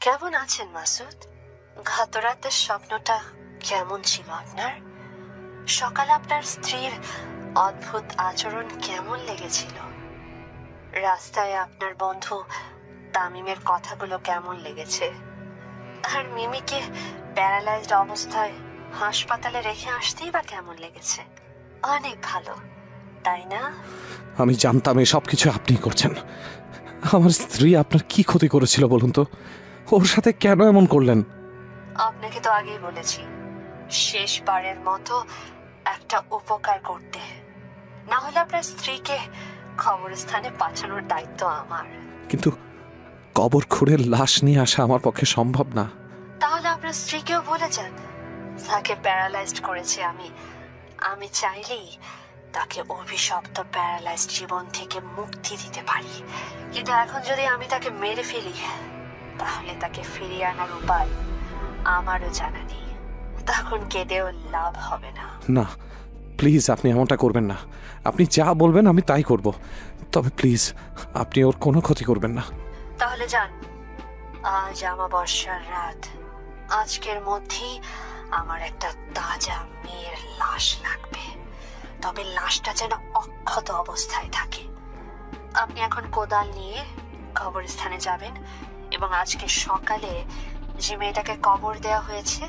কেমন আছেন মাসুদ? গত রাতের স্বপ্নটা কেমন ছিল আপনার? সকালে আপনার স্ত্রীর অদ্ভুত আচরণ কেমন লেগেছিল? রাস্তায় আপনার বন্ধু তামিমের কথাগুলো কেমন লেগেছে? আর মিমিকে প্যারালাইজড অবস্থায় হাসপাতালে রেখে আসতেই বা কেমন লেগেছে? অনেক ভালো, তাই না? আমি জানতাম এই সব কিছু আপনি করছেন। আমার স্ত্রী আপনার কি ক্ষতি করেছিল বলুন তো? ওর সাথে কেন এমন করলেন? আপনাকে তো আগেই বলেছি, শেষবারের মতো একটা উপকার করতে, না হলে আপনার স্ত্রীকে কবরস্থানে পাঠানোর দায়িত্ব আমার। কিন্তু কবর খুঁড়ে লাশ নিয়ে আসা আমার পক্ষে সম্ভব না। তাহলে আপনার স্ত্রীকেও বলে যান, তাকে প্যারালাইজড করেছে আমি। আমি চাইলেই তাকে অভিশপ্ত প্যারালাইজড জীবন থেকে মুক্তি দিতে পারি। কিন্তু এখন যদি আমি তাকে মেরে ফেলি, তাহলে তাকে ফিরিয়ে আনার উপায় আমারও জানা নেই। তখন কেঁদেও লাভ হবে না। না প্লিজ, আপনি এমনটা করবেন না। আপনি যা বলবেন আমি তাই করব, তবে প্লিজ আপনি ওর কোনো ক্ষতি করবেন না। তাহলে যান, আজ অমাবস্যার রাত। আজকের মধ্যেই আমার একটা তাজা মেয়ের লাশ লাগবে, তবে লাশটা যেন অক্ষত অবস্থায় থাকে। আপনি এখন কোদাল নিয়ে কবরস্থানে যাবেন এবং আজকে সকালে যে মেয়েটাকে কবর দেওয়া হয়েছে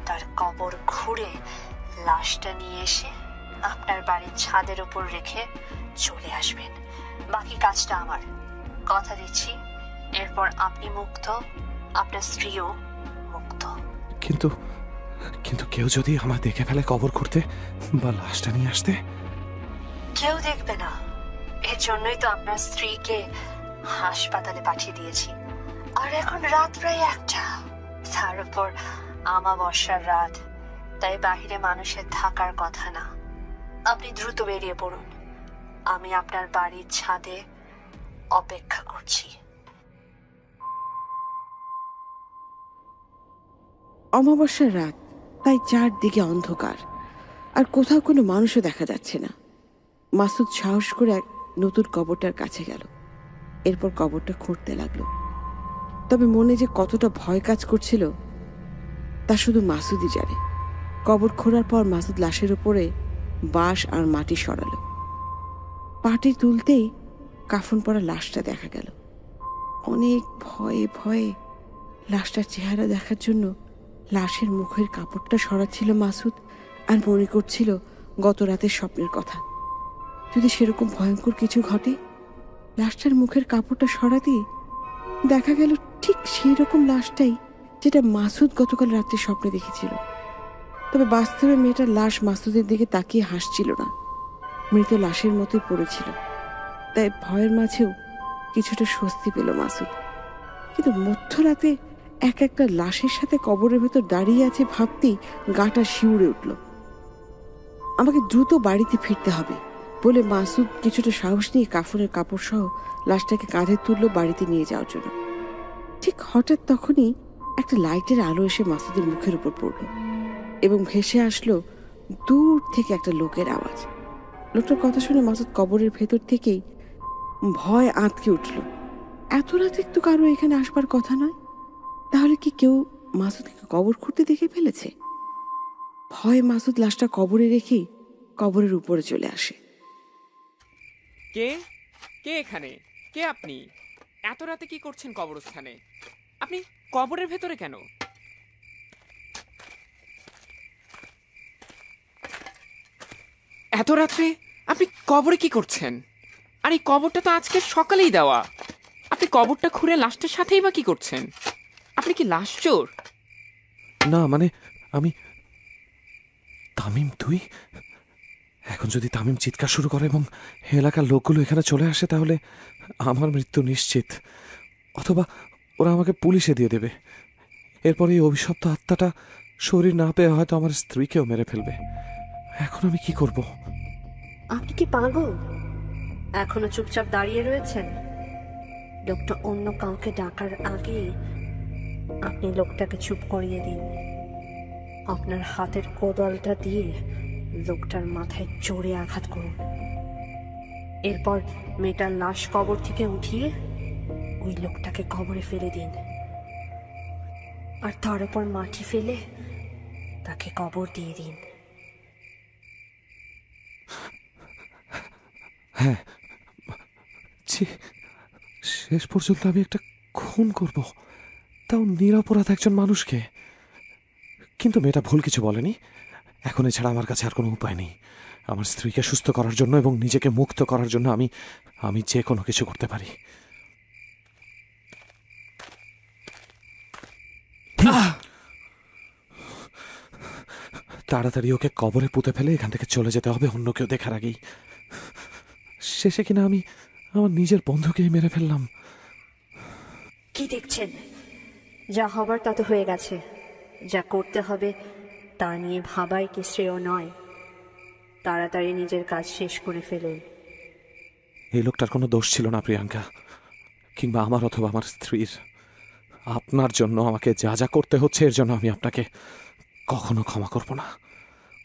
তার কবর খুঁড়ে লাশটা নিয়ে এসে আপনার বাড়ির ছাদের উপর রেখে চলে আসবেন। বাকি কাজটা আমার, কথা দিচ্ছি। এরপর আপনি মুক্ত, আপনার স্ত্রীও মুক্ত। কিন্তু কিন্তু কেউ যদি আমার দেখে ফেলে কবর খুঁড়তে বা লাশটা নিয়ে আসতে? কেউ দেখবে না, এর জন্যই তো আপনার স্ত্রীকে হাসপাতালে পাঠিয়ে দিয়েছি। আর এখন রাত প্রায় 1টা, তার উপর অমাবস্যার রাত, তাই বাহিরে মানুষের থাকার কথা না। আপনি দ্রুত বেরিয়ে পড়ুন, আমি আপনার বাড়ির ছাদে অপেক্ষা করছি। অমাবস্যার রাত, তাই চারদিকে অন্ধকার, আর কোথাও কোনো মানুষও দেখা যাচ্ছে না। মাসুদ সাহস করে এক নতুন কবরটার কাছে গেল। এরপর কবরটা খুঁড়তে লাগলো। তবে মনে যে কতটা ভয় কাজ করছিল তা শুধু মাসুদই জানে। কবর খোঁড়ার পর মাসুদ লাশের উপরে বাঁশ আর মাটি সরালো। পাটি তুলতেই কাফন পরা লাশটা দেখা গেল। অনেক ভয়ে ভয়ে লাশটার চেহারা দেখার জন্য লাশের মুখের কাপড়টা সরাচ্ছিল মাসুদ, আর মনে করছিল গত রাতের স্বপ্নের কথা। যদি সেরকম ভয়ঙ্কর কিছু ঘটে, লাশটার মুখের কাপড়টা সরাতেই দেখা গেল ঠিক সেই রকম লাশটাই যেটা মাসুদ গতকাল রাত্রে স্বপ্নে দেখেছিল। তবে বাস্তবে মেয়েটার লাশ মাসুদের দিকে তাকিয়ে হাসছিল না, মৃত লাশের মতোই পড়েছিল। তাই ভয়ের মাঝেও কিছুটা স্বস্তি পেল মাসুদ। কিন্তু মধ্যরাতে একটা লাশের সাথে কবরের ভেতর দাঁড়িয়ে আছে ভাবতেই গাটা শিউরে উঠল। আমাকে দ্রুত বাড়িতে ফিরতে হবে বলে মাসুদ কিছুটা সাহস নিয়ে কাফনের কাপড় সহ লাশটাকে কাঁধে তুলল বাড়িতে নিয়ে যাওয়ার জন্য। ঠিক হঠাৎ তখনই একটা লাইটের আলো এসে মাসুদের মুখের উপর পড়ল এবং ভেসে আসলো দূর থেকে একটা লোকের আওয়াজ। লোকটার কথা শুনে মাসুদ কবরের ভেতর থেকেই ভয় আঁতকে উঠল। এত রাতে তো কারো এখানে আসবার কথা নয়, তাহলে কি কেউ মাসুদকে কবর খুঁড়তে দেখে ফেলেছে? ভয়ে মাসুদ লাশটা কবরে রেখেই কবরের উপরে চলে আসে। কে কে এখানে? কে আপনি? এত রাতে কি করছেন কবরস্থানে? আপনি কবরের ভেতরে কেন? এত রাত্রে আপনি কবরে কি করছেন? আর এই কবরটা তো আজকে সকালেই দেওয়া। আপনি কবরটা খুঁড়ে লাশটার সাথেই বা কি করছেন? আপনি কি লাশ চোর? না মানে আমি তামিম, তুই এখন যদি তামিম চিৎকার শুরু করে এবং এলাকার লোকগুলো এখানে চলে আসে তাহলে আমার মৃত্যু নিশ্চিত, অথবা ওরা আমাকে পুলিশে দিয়ে দেবে। এরপর এই অভিশপ্ত আত্মাটা শরীর না পেয়ে হয়তো আমার স্ত্রীকেও মেরে ফেলবে। এখন আমি কি করব? আপনি কি পাগল? এখনো চুপচাপ দাঁড়িয়ে রয়েছেন? লোকটা অন্য কাউকে ডাকার আগে আপনি লোকটাকে চুপ করিয়ে দিন। আপনার হাতের কোদালটা দিয়ে লোকটার মাথায় জোরে আঘাত করুন। এরপর মেয়েটার লাশ কবর থেকে উঠিয়ে ওই লোকটাকে কবরে ফেলে দিন, আর তার উপর মাটি ফেলে তাকে কবর দিয়ে দিন। হ্যাঁ, শেষ পর্যন্ত আমি একটা খুন করব, তাও নিরপরাধ একজন মানুষকে। কিন্তু মেয়েটা ভুল কিছু বলেনি। এখন এছাড়া আমার কাছে আর কোনো উপায় নেই। আমার স্ত্রীকে সুস্থ করার জন্য এবং নিজেকে মুক্ত করার জন্য আমি যে কোনো কিছু করতে পারি। তাড়াতাড়ি ওকে কবরে পুঁতে ফেলে এখান থেকে চলে যেতে হবে অন্য কেউ দেখার আগেই। শেষে কিনা আমি আমার নিজের বন্ধুকেই মেরে ফেললাম। কি দেখছেন? যা হবার তা তো হয়ে গেছে। যা করতে হবে তা নিয়ে ভাবাই কি শ্রেয় নয়। তাড়াতাড়ি নিজের কাজ শেষ করে ফেলুন। এই লোকটার কোনো দোষ ছিল না প্রিয়াঙ্কা, কিংবা আমার অথবা আমার স্ত্রীর। আপনার জন্য আমাকে যা যা করতে হচ্ছে এর জন্য আমি আপনাকে কখনো ক্ষমা করব না,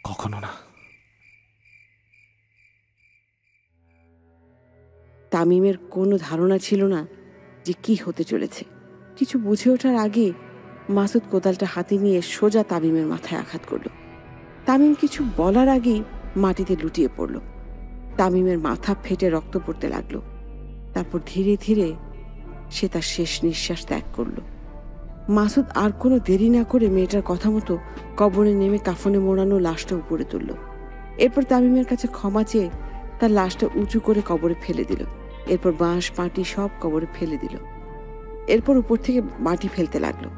কখনো না। তামিমের কোনো ধারণা ছিল না যে কি হতে চলেছে। কিছু বুঝে ওঠার আগে মাসুদ কোদালটা হাতে নিয়ে সোজা তামিমের মাথায় আঘাত করল। তামিম কিছু বলার আগেই মাটিতে লুটিয়ে পড়ল। তামিমের মাথা ফেটে রক্ত পড়তে লাগলো। তারপর ধীরে ধীরে সে তার শেষ নিঃশ্বাস ত্যাগ করল। মাসুদ আর কোনো দেরি না করে মেয়েটার কথা মতো কবরে নেমে কাফনে মোড়ানো লাশটা উপরে তুলল। এরপর তামিমের কাছে ক্ষমা চেয়ে তার লাশটা উঁচু করে কবরে ফেলে দিল। এরপর বাঁশ মাটি সব কবরে ফেলে দিল। এরপর উপর থেকে মাটি ফেলতে লাগলো।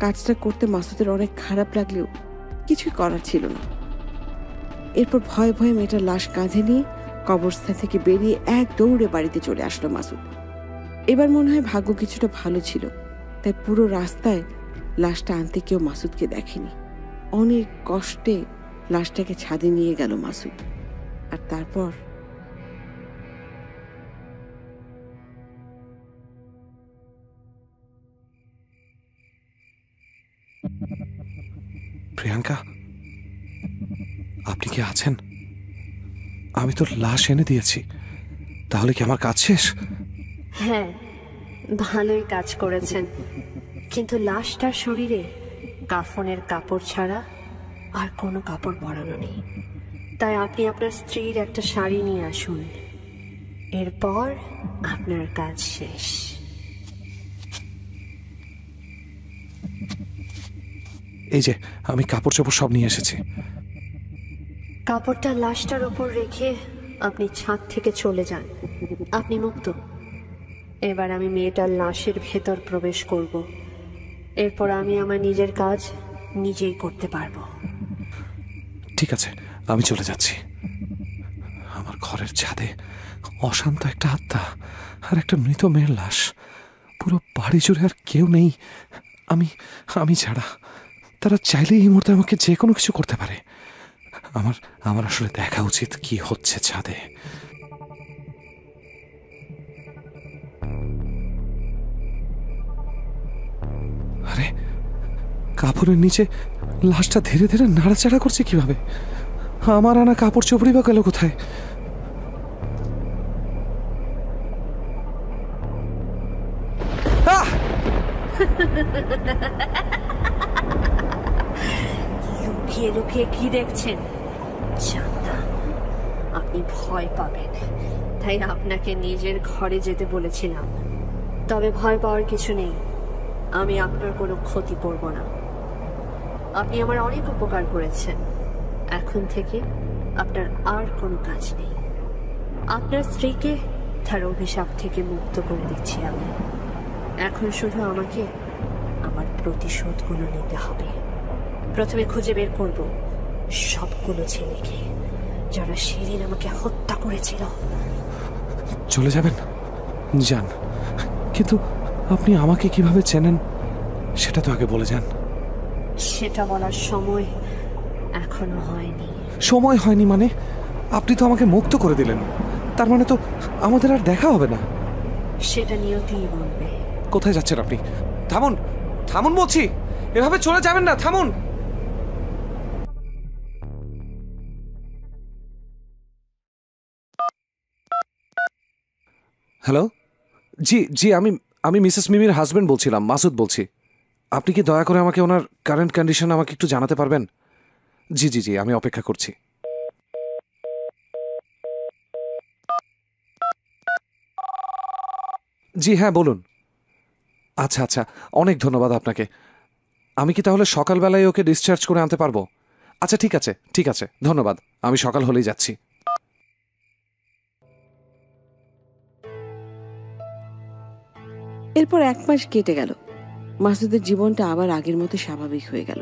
কাজটা করতে মাসুদের অনেক খারাপ লাগলেও কিছুই করার ছিল না। এরপর ভয়ে ভয়ে মেয়েটার লাশ কাঁধে নিয়ে কবরস্থান থেকে বেরিয়ে এক দৌড়ে বাড়িতে চলে আসলো মাসুদ। এবার মনে হয় ভাগ্য কিছুটা ভালো ছিল, তাই পুরো রাস্তায় লাশটা আনতে কেউ মাসুদকে দেখেনি। অনেক কষ্টে লাশটাকে ছাদে নিয়ে গেল মাসুদ। আর তারপর প্রিয়াঙ্কা, আপনি কি আছেন? আমি তো লাশ এনে দিয়েছি, তাহলে কি আমার কাজ শেষ? হ্যাঁ, ভালোই কাজ করেছেন, কিন্তু লাশটার শরীরে কাফনের কাপড় ছাড়া আর কোনো কাপড় পরানো নেই। তাই আপনি আপনার স্ত্রীর একটা শাড়ি নিয়ে আসুন, এরপর আপনার কাজ শেষ। এই যে আমি কাপড় চোপড় সব নিয়ে এসেছি। কাপড়টা লাশটার উপর রেখে আপনি ছাদ থেকে চলে যান। আপনি মুক্ত। এবার আমি মেয়েটার লাশের ভেতর প্রবেশ করব। এরপর আমি আমার নিজের কাজ নিজেই করতে পারবো। ঠিক আছে, আমি চলে যাচ্ছি। আমার ঘরের ছাদে অশান্ত একটা আত্মা আর একটা মৃত মেয়ের লাশ। পুরো বাড়ি জুড়ে আর কেউ নেই আমি ছাড়া। তারা চাইলে এই মুহূর্তে আমাকে যে কোনো কিছু করতে পারে। আমার আসলে দেখা উচিত কি হচ্ছে ছাদে। আরে, কাপড়ের নিচে লাশটা ধীরে ধীরে নাড়াচাড়া করছে কিভাবে? আমার আনা কাপড় চোপড়ি বা গেল কোথায়? লুকিয়ে লুকিয়ে কি দেখছেন? জানতাম আপনি ভয় পাবেন, তাই আপনাকে নিজের ঘরে যেতে বলেছিলাম। তবে ভয় পাওয়ার কিছু নেই, আমি আপনার কোনো ক্ষতি করব না। আপনি আমার অনেক উপকার করেছেন, এখন থেকে আপনার আর কোনো কাজ নেই। আপনার স্ত্রীকে মিথ্যার অভিশাপ থেকে মুক্ত করে দিচ্ছি আমি। এখন শুধু আমাকে আমার প্রতিশোধগুলো নিতে হবে। প্রথমে খুঁজে বের করব সবগুলো ছেলেকে যারা সেদিন আমাকে হত্যা করেছিল। চলে যাবেন? যান, কিন্তু আপনি আমাকে কিভাবে চেনেন সেটা তো আগে বলে যান। সেটা বলার সময় এখনো হয়নি। সময় হয়নি মানে? আপনি তো আমাকে মুক্ত করে দিলেন, তার মানে তো আমাদের আর দেখা হবে না। সেটা নিয়তিই বলবে। কোথায় যাচ্ছেন আপনি? থামুন, থামুন বলছি, এভাবে চলে যাবেন না, থামুন। হ্যালো, জি জি, আমি মিসেস মিমির হাজবেন্ড বলছিলাম, মাসুদ বলছি। আপনি কি দয়া করে আমাকে ওনার কারেন্ট কন্ডিশন আমাকে একটু জানাতে পারবেন? জি জি জি, আমি অপেক্ষা করছি। জি হ্যাঁ, বলুন। আচ্ছা আচ্ছা, অনেক ধন্যবাদ আপনাকে। আমি কি তাহলে সকালবেলায় ওকে ডিসচার্জ করে আনতে পারবো? আচ্ছা ঠিক আছে, ঠিক আছে, ধন্যবাদ। আমি সকাল হলেই যাচ্ছি। এরপর 1 মাস কেটে গেল। মাসুদের জীবনটা আবার আগের মতো স্বাভাবিক হয়ে গেল।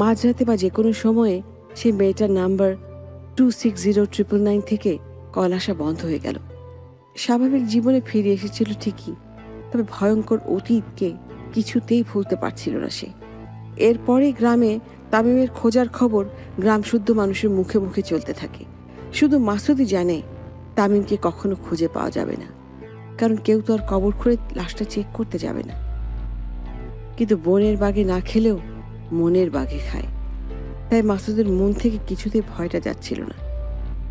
মাঝরাতে বা যে কোনো সময়ে সেই মেয়েটার নাম্বার 260999 থেকে কল আসা বন্ধ হয়ে গেল। স্বাভাবিক জীবনে ফিরে এসেছিল ঠিকই, তবে ভয়ঙ্কর অতীতকে কিছুতেই ভুলতে পারছিল না সে। এরপরে গ্রামে তামিমের খোঁজার খবর গ্রাম শুদ্ধ মানুষের মুখে মুখে চলতে থাকে। শুধু মাসুদই জানে তামিমকে কখনো খুঁজে পাওয়া যাবে না, কারণ কেউ তো আর কবর খুঁড়ে লাশটা চেক করতে যাবে না। কিন্তু বনের বাগে না খেলেও মনের বাগে খায়, তাই মাসুদের মন থেকে কিছুতেই ভয়টা যাচ্ছিল না।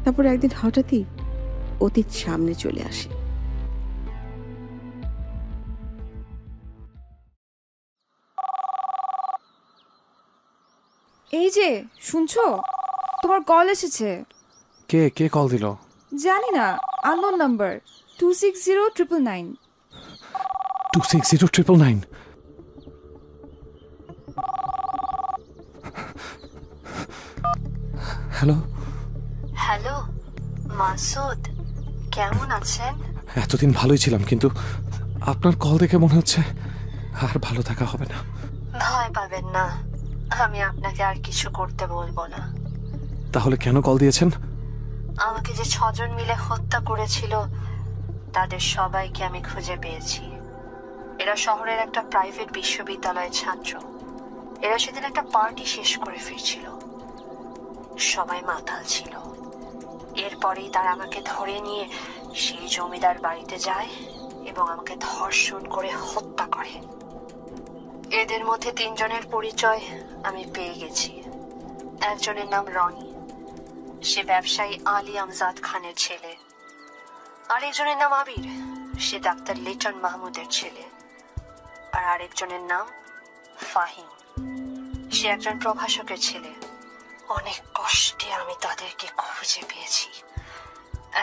তারপর একদিন হঠাৎই অতীত সামনে চলে আসে। এই যে শুনছো, তোমার কল এসেছে। কে কে কল দিল? জানি না, unknown number 260999। 260999? Hello hello Masud, কেমন আছেন? এতদিন ভালোই ছিলাম, কিন্তু আপনার কল দেখে মনে হচ্ছে আর ভালো থাকা হবে না। ভয় পাবেন না, আমি আপনাকে আর কিছু করতে বলবো না। তাহলে কেন কল দিয়েছেন? আমাকে যে 6 জন মিলে হত্যা করেছিল তাদের সবাইকে আমি খুঁজে পেয়েছি। এরা শহরের একটা প্রাইভেট বিশ্ববিদ্যালয়ের ছাত্র। এরা সেদিন একটা পার্টি শেষ করে ফিরছিল। সবাই মাতাল ছিল। এরপরেই তারা আমাকে ধরে নিয়ে সেই জমিদার বাড়িতে যায় এবং আমাকে ধর্ষণ করে হত্যা করে। এদের মধ্যে 3 জনের পরিচয় আমি পেয়ে গেছি। একজনের নাম রনি, সে ব্যবসায়ী আলী আমজাদ খানের ছেলে। আরেকজনের নাম আবির, সে ডাক্তার লিটন মাহমুদের ছেলে। আর আরেকজনের নাম ফাহিম, সে একজন প্রভাষকের ছেলে। অনেক কষ্টে আমি তাদেরকে খুঁজে পেয়েছি।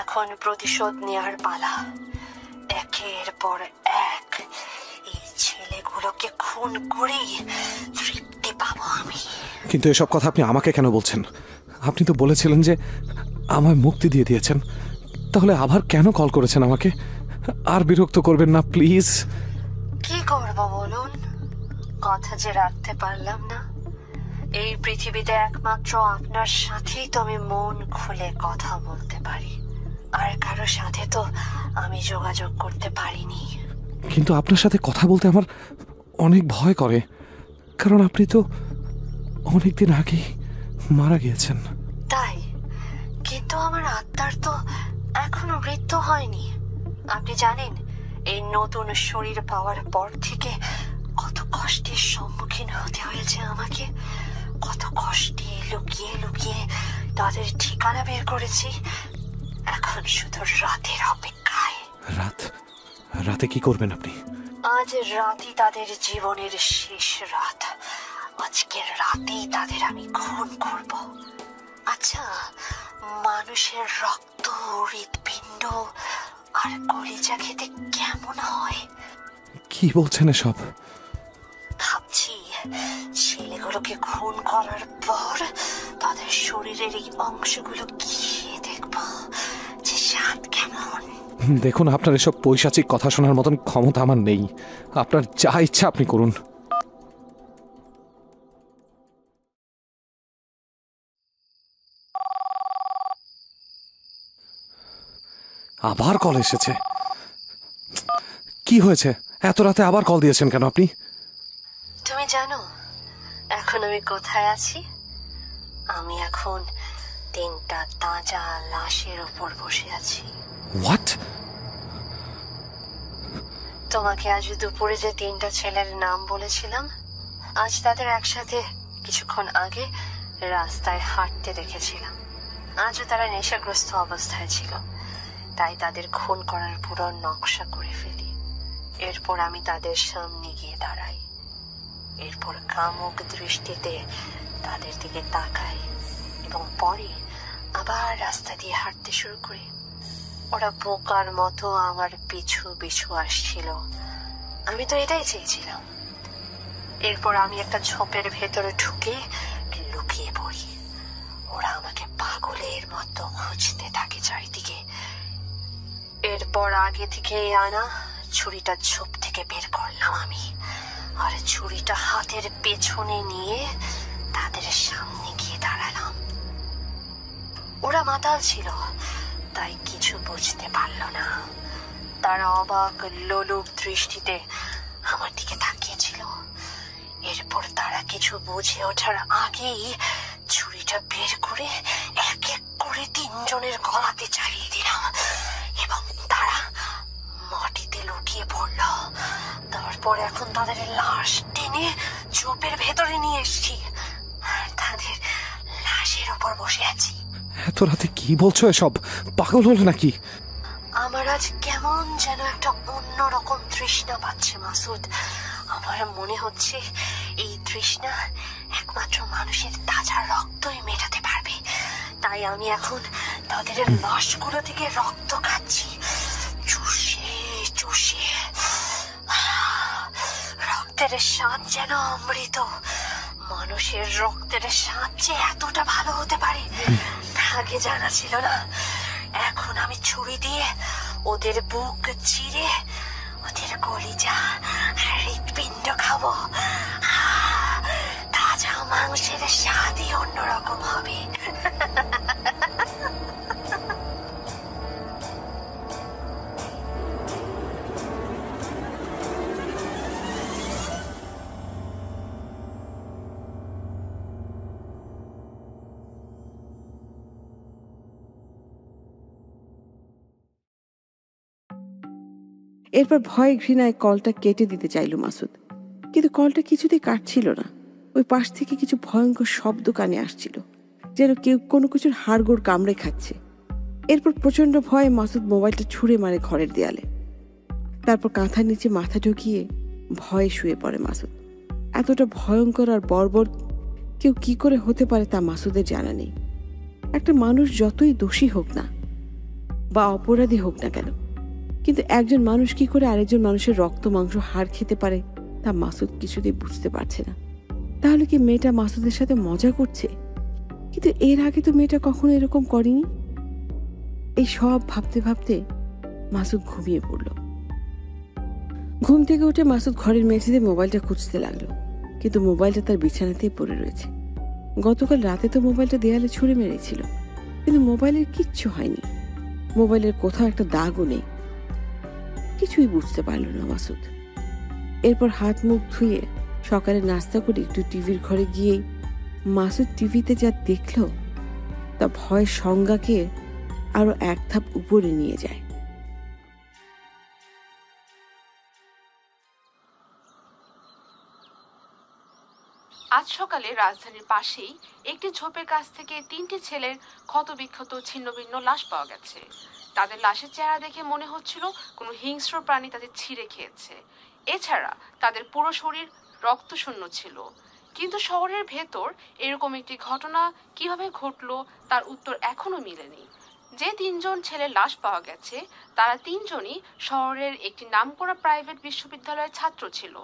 এখন প্রতিশোধ নেওয়ার পালা। একের পর এক এই ছেলেগুলোকে খুন করেই তৃপ্তি পাবো আমি। কিন্তু এসব কথা আপনি আমাকে কেন বলছেন? আপনি তো বলেছিলেন যে আমায় মুক্তি দিয়ে দিয়েছেন, তাহলে আবার কেন কল করেছেন আমাকে? আর বিরক্ত করবেন না প্লিজ। কি করব বলুন, কথা যে রাখতে পারলাম না। এই পৃথিবীতে একমাত্র আপনার সাথেই তো আমি মন খুলে কথা বলতে পারি, আর কারো সাথে তো আমি যোগাযোগ করতে পারিনি। কিন্তু আপনার সাথে কথা বলতে আমার অনেক ভয় করে, কারণ আপনি তো অনেকদিন আগেই মারা গিয়েছেন। তাই? কিন্তু আমার আত্মার তো এখনো মৃত্যু হয়নি। আপনি জানেন এই নতুন শরীর পাওয়ার পর থেকে কত কষ্টের সম্মুখীন হতে হয়েছে আমাকে। কত কষ্টে লুকিয়ে লুকিয়ে তাদের ঠিকানা বের করেছি। এখন শুধু রাতের অপেক্ষায়। রাতে কি করবেন আপনি? আজ রাতই তাদের জীবনের শেষ রাত। আজকের রাতেই তাদের আমি খুন করব। আচ্ছা, মানুষের রক্ত, হৃৎপিণ্ড আর কলিজা খেতে কেমন হয়? কি বলছেন এসব? ভাবছি ছেলেগুলোকে খুন করার পর তাদের শরীরের এই অংশগুলো খেয়ে দেখব যে চাঁদ কেমন? দেখুন, আপনার এসব পৈশাচিক কথা শোনার মতন ক্ষমতা আমার নেই। আপনার যা ইচ্ছা আপনি করুন। আবার কল এসেছে। কি হয়েছে? এত রাতে আবার কল দিয়েছেন কেন আপনি? তুমি জানো এখন আমি কোথায় আছি? আমি এখন 3টা তাজা লাশের উপর বসে আছি। হোয়াট? তোমাকে আজ দুপুরে যে 3টা ছেলের নাম বলেছিলাম, আজ তাদের একসাথে কিছুক্ষণ আগে রাস্তায় হাঁটতে দেখেছিলাম। আজও তারা নেশাগ্রস্ত অবস্থায় ছিল, তাই তাদের খুন করার পুরো নকশা করে ফেলি। এরপর আমি তাদের সামনে গিয়ে দাঁড়াই, এরপর কামুক দৃষ্টিতে তাদের দিকে তাকাই এবং পরে আবার রাস্তা দিয়ে হাঁটতে শুরু করি। ওরা বোকার মতো আমার পিছু পিছু আসছিল। আমি তো এটাই চেয়েছিলাম। এরপর আমি একটা ঝোপের ভেতরে ঢুকে লুকিয়ে পড়ি। ওরা আমাকে পাগলের মতো খুঁজতে থাকে চারিদিকে। এরপর আগে থেকে আনা ছুরিটা ঝোপ থেকে বের করলাম আমি, আর ছুরিটা হাতের পেছনে নিয়ে তাদের সামনে গিয়ে দাঁড়ালাম। ওরা মাতাল ছিল, তাই কিছু বুঝতে পারল না। তারা অবাক লোলুপ দৃষ্টিতে আমার দিকে তাকিয়েছিল। এরপর তারা কিছু বুঝে ওঠার আগেই ছুরিটা বের করে এক এক করে 3 জনের গলাতে চালিয়ে দিলাম এবং তারা মাটিতে লুকিয়ে পড়ল। তারপর এখন তাদের লাশ টেনে ঝোপের ভেতরে নিয়ে এসেছি, আর তাদের লাশের উপর বসে আছি। এত রাতে কি বলছো এসব? পাগল হলো নাকি? আমার আজ কেমন যেন একটা অন্যরকম তৃষ্ণা পাচ্ছে মাসুদ। আমার মনে হচ্ছে এই তৃষ্ণা একমাত্র মানুষের তাজা রক্তই মেটাতে পারবে। তাই আমি এখন তাদের লাশগুলো থেকে রক্ত খাচ্ছি, চুষে চুষে। রক্তের স্বাদ যেন অমৃত। মানুষের রক্তের স্বাদ যে এতটা ভালো হতে পারে আগে জানা ছিল না। এখন আমি ছুরি দিয়ে ওদের বুক চিরে ওদের কলিজা আর হৃৎপিণ্ড খাবো। তাজা মাংসের স্বাদই অন্যরকম হবে। এরপর ভয় ঘৃণায় কলটা কেটে দিতে চাইল মাসুদ, কিন্তু কলটা কিছুতেই কাটছিল না। ওই পাশ থেকে কিছু ভয়ঙ্কর শব্দ কানে আসছিল, যেন কেউ কোনো কিছুর হাড়গোড় কামড়ে খাচ্ছে। এরপর প্রচন্ড ভয়ে মাসুদ মোবাইলটা ছুঁড়ে মারে ঘরের দেয়ালে। তারপর কাঁথার নিচে মাথা ঢুকিয়ে ভয়ে শুয়ে পড়ে মাসুদ। এতটা ভয়ঙ্কর আর বর্বর কেউ কি করে হতে পারে তা মাসুদের জানা নেই। একটা মানুষ যতই দোষী হোক না বা অপরাধী হোক না কেন, কিন্তু একজন মানুষ কি করে আরেকজন মানুষের রক্ত মাংস হাড় খেতে পারে তা মাসুদ কিছুতেই বুঝতে পারছে না। তাহলে কি মেয়েটা মাসুদের সাথে মজা করছে? কিন্তু এর আগে তো মেয়েটা কখনো এরকম করেনি। এই সব ভাবতে ভাবতে মাসুদ ঘুমিয়ে পড়ল। ঘুম থেকে উঠে মাসুদ ঘরের মেঝেতে মোবাইলটা খুঁজতে লাগলো, কিন্তু মোবাইলটা তার বিছানাতেই পড়ে রয়েছে। গতকাল রাতে তো মোবাইলটা দেয়ালে ছুঁড়ে মেরেছিল, কিন্তু মোবাইলের কিচ্ছু হয়নি। মোবাইলের কোথাও একটা দাগও নেই। কিছুই বুঝতে পারল না মাসুদ। এরপর হাত মুখ ধুয়ে সকালে নাস্তা করে একটু টিভির ঘরে গিয়েই মাসুদ টিভিতে যা দেখল তা ভয়ের সংজ্ঞাকে আরো এক ধাপ উপরে নিয়ে যায়। আজ সকালে রাজধানীর পাশেই একটি ঝোপের কাছ থেকে 3টি ছেলের ক্ষতবিক্ষত ছিন্নভিন্ন লাশ পাওয়া গেছে। তাদের লাশের চেহারা দেখে মনে হচ্ছিল কোনো হিংস্র প্রাণী তাদের ছিঁড়ে খেয়েছে। এছাড়া তাদের পুরো শরীর রক্তশূন্য ছিল। কিন্তু শহরের ভেতর এরকম একটি ঘটনা কিভাবে ঘটলো তার উত্তর এখনো মিলেনি। যে 3 জন ছেলের লাশ পাওয়া গেছে তারা 3 জনই শহরের একটি নামকরা প্রাইভেট বিশ্ববিদ্যালয়ের ছাত্র ছিল।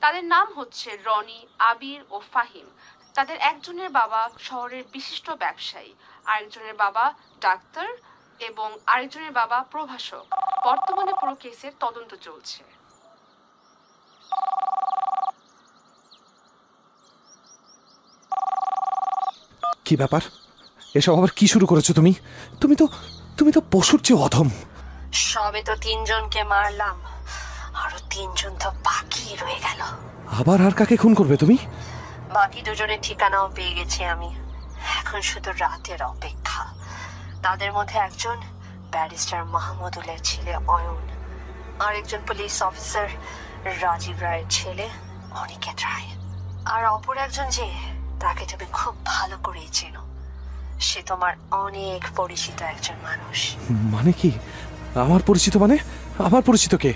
তাদের নাম হচ্ছে রনি, আবির ও ফাহিম। তাদের একজনের বাবা শহরের বিশিষ্ট ব্যবসায়ী, আরেকজনের বাবা ডাক্তার, এবং আরেকজনের বাবা প্রভাষক। বর্তমানে পুরো কেসের তদন্ত চলছে। কি ব্যাপার? এসব আবার কি শুরু করেছো তুমি? তুমি তো পশুর চেয়ে অধম। সবে তো 3 জনকে মারলাম, আরো 3 জন তো বাকি রয়ে গেল। আবার আর কাকে খুন করবে তুমি? বাকি 2 জনের ঠিকানাও পেয়ে গেছি আমি। এখন শুধু রাতের অপেক্ষা। তাদের মধ্যে একজন ব্যারিস্টার মাহমুদুলের ছেলে অয়ন, আর একজন পুলিশ অফিসার রাজীব রায়ের ছেলে অনিকেত রায়, আর অপর একজন যে তাকে তুমি খুব ভালো করেই চেনো। সে তোমার অনেক পরিচিত একজন মানুষ। মানে কি? আমার পরিচিত মানে? আমার পরিচিত কে?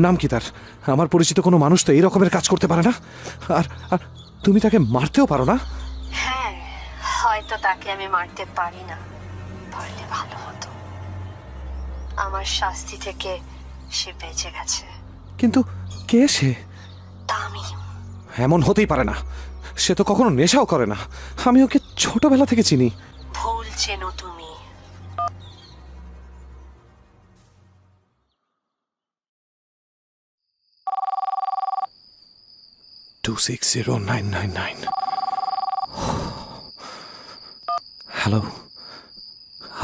নাম কি তার? আমার পরিচিত কোনো মানুষ তো এই রকমের কাজ করতে পারে না। আর আর তুমি তাকে মারতেও পারো না? হ্যাঁ, হয়তো তাকে আমি মারতে পারি না, পারলে ভালো হতো। আমার শাস্তি থেকে সে বেঁচে গেছে। কিন্তু কে সে? তামিম। এমন হতেই পারে না। সে তো কখনো নেশাও করে না। আমি ওকে ছোটবেলা থেকে চিনি। ভুল চেনো তুমি। হ্যালো,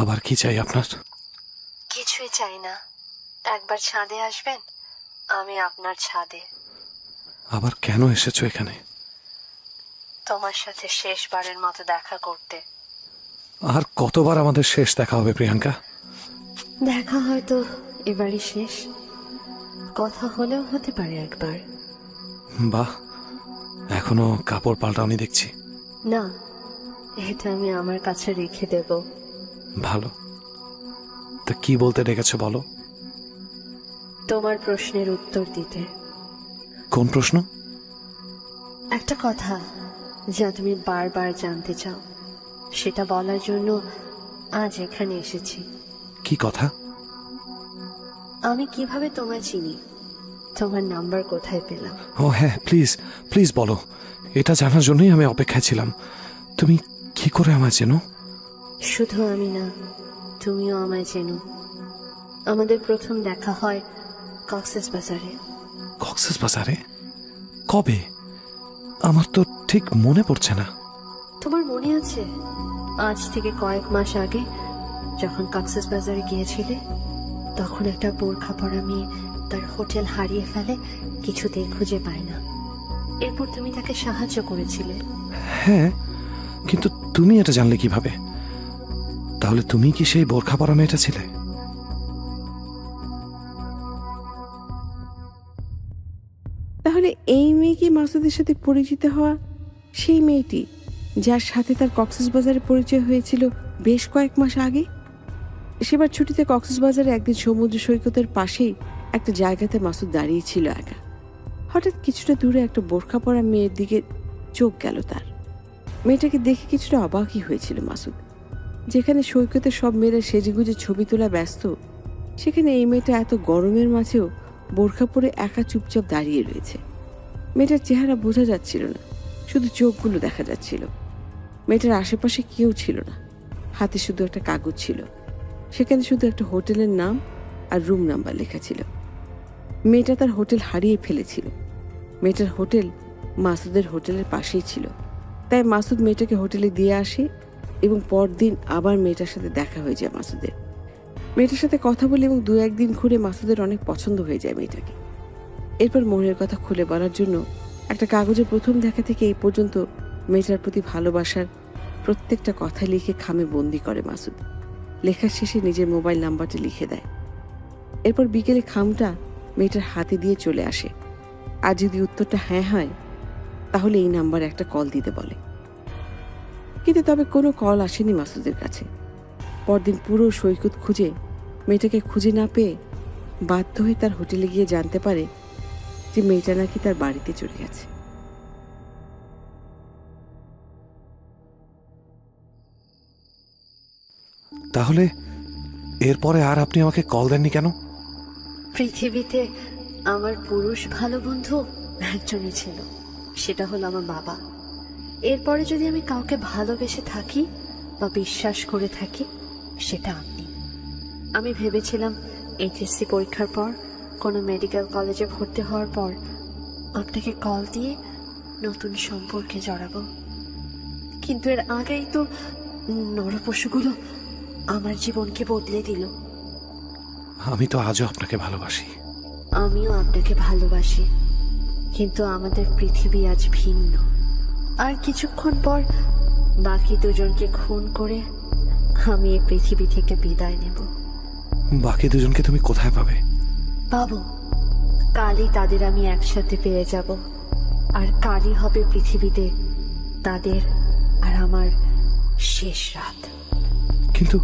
আবার কি চাই আপনার? কিছুই চাই না, একবার ছাদে আসবেন, আমি আপনার ছাদে। আবার কেন এসেছো এখানে? তোমার সাথে শেষবারের মতো দেখা করতে। আর কতবার আমাদের শেষ দেখা হবে প্রিয়াঙ্কা? দেখা হয়তো এবারই শেষ, কথা হলেও হতে পারে একবার। বাহ, এখনো কাপড় পাল্টাওনি দেখছি। না, এটা আমি আমার কাছে রেখে দেব। ভালো, তা কি বলতে ডেকেছো বলো? তোমার প্রশ্নের উত্তর দিতে। কোন প্রশ্ন? একটা কথা যা তুমি বারবার জানতে চাও, সেটা বলার জন্য আজ এখানে এসেছি। কি কথা? আমি কিভাবে তোমায় চিনি, তোমার নাম্বার কোথায় পেলাম? ও হ্যাঁ, প্লিজ প্লিজ বলো। এটা জানার জন্যই আমি অপেক্ষায় ছিলাম। তুমি কি করে আমায় চেনো? শুধু আমি না, তুমিও আমায় চেনো। আমাদের প্রথম দেখা হয় কক্সেস বাজারে। কক্সেস বাজারে? কবে? আমার তো ঠিক মনে পড়ছে না। তোমার মনে আছে আজ থেকে কয়েক মাস আগে যখন কক্সেস বাজারে গিয়েছিলে? তখন একটা বোরখা পরা মেয়ে তার হোটেল হারিয়ে ফেলে, কিছুতেই খুঁজে পায় না। এরপর তুমি তাকে সাহায্য করেছিলে। হ্যাঁ, কিন্তু তুমি এটা জানলে কিভাবে? তাহলে তুমি কি সেই বোরখা পরা মেয়েটা ছিলে? তাহলে এই মেয়ে কি মাসুদের সাথে পরিচিত হওয়া সেই মেয়েটি যার সাথে তার কক্সবাজারে পরিচয় হয়েছিল বেশ কয়েক মাস আগে? সেবার ছুটিতে কক্সবাজারে একদিন সমুদ্র সৈকতের পাশেই একটা জায়গাতে মাসুদ দাঁড়িয়েছিল একা। হঠাৎ কিছুটা দূরে একটা বোরখা পরা মেয়ের দিকে চোখ গেল তার। মেয়েটাকে দেখে কিছুটা অবাকই হয়েছিল মাসুদ। যেখানে সৈকতে সব মেয়েরা সেজেগুজে ছবি তোলা ব্যস্ত, সেখানে এই মেয়েটা এত গরমের মাঝেও বোরখা পরে একা চুপচাপ দাঁড়িয়ে রয়েছে। মেয়েটার চেহারা বোঝা যাচ্ছিল না, শুধু চোখগুলো দেখা যাচ্ছিল। মেয়েটার আশেপাশে কেউ ছিল না, হাতে শুধু একটা কাগজ ছিল। সেখানে শুধু একটা হোটেলের নাম আর রুম নাম্বার লেখা ছিল। মেয়েটা তার হোটেল হারিয়ে ফেলেছিল। মেয়েটার হোটেল মাসুদের হোটেলের পাশেই ছিল। তাই মাসুদ মেয়েটাকে হোটেলে দিয়ে আসে এবং পরদিন আবার মেয়েটার সাথে দেখা হয়ে যায় মাসুদের। মেয়েটার সাথে কথা বলে এবং 2-1 দিন ঘুরে মাসুদের অনেক পছন্দ হয়ে যায় মেয়েটাকে। এরপর মনের কথা খুলে বলার জন্য একটা কাগজে প্রথম দেখা থেকে এই পর্যন্ত মেয়েটার প্রতি ভালোবাসার প্রত্যেকটা কথা লিখে খামে বন্দি করে মাসুদ। লেখার শেষে নিজের মোবাইল নাম্বারটি লিখে দেয়। এরপর বিকেলে খামটা মেয়েটার হাতে দিয়ে চলে আসে। আর যদি উত্তরটা হ্যাঁ হয় তাহলে এই নাম্বারে একটা কল দিতে বলে। কিন্তু তবে কোনো কল আসেনি মাসুদের কাছে। পরদিন পুরো সৈকত খুঁজে মেয়েটাকে খুঁজে না পেয়ে বাধ্য হয়ে তার হোটেলে গিয়ে জানতে পারে যে মেয়েটা নাকি তার বাড়িতে চলে গেছে। তাহলে এরপরে আর আপনি আমাকে কল দেননি কেন? পৃথিবীতে আমার পুরুষ ভালো বন্ধু একজনই ছিল, সেটা হলো আমার বাবা। এরপরে যদি আমি কাউকে ভালোবেসে থাকি বা বিশ্বাস করে থাকি, সেটা আপনি। আমি ভেবেছিলাম এইচএসসি পরীক্ষার পর কোনো মেডিকেল কলেজে ভর্তি হওয়ার পর আপনাকে কল দিয়ে নতুন সম্পর্কে জড়াবো, কিন্তু এর আগেই তো নরপশুগুলো আমার জীবনকে বদলে দিল। আমি তো আজও আপনাকে ভালোবাসি। আমিও আপনাকে ভালোবাসি, কিন্তু আমাদের পৃথিবী আজ ভিন্ন। আর কিছুক্ষণ পর বাকি দুজনকে খুন করে আমি এই পৃথিবী থেকে বিদায় নেব। বাকি দুজনকে তুমি কোথায় পাবে? পাবো, কালই তাদের আমি একসাথে পেয়ে যাব, আর কালই হবে পৃথিবীতে তাদের আর আমার শেষ রাত। কিন্তু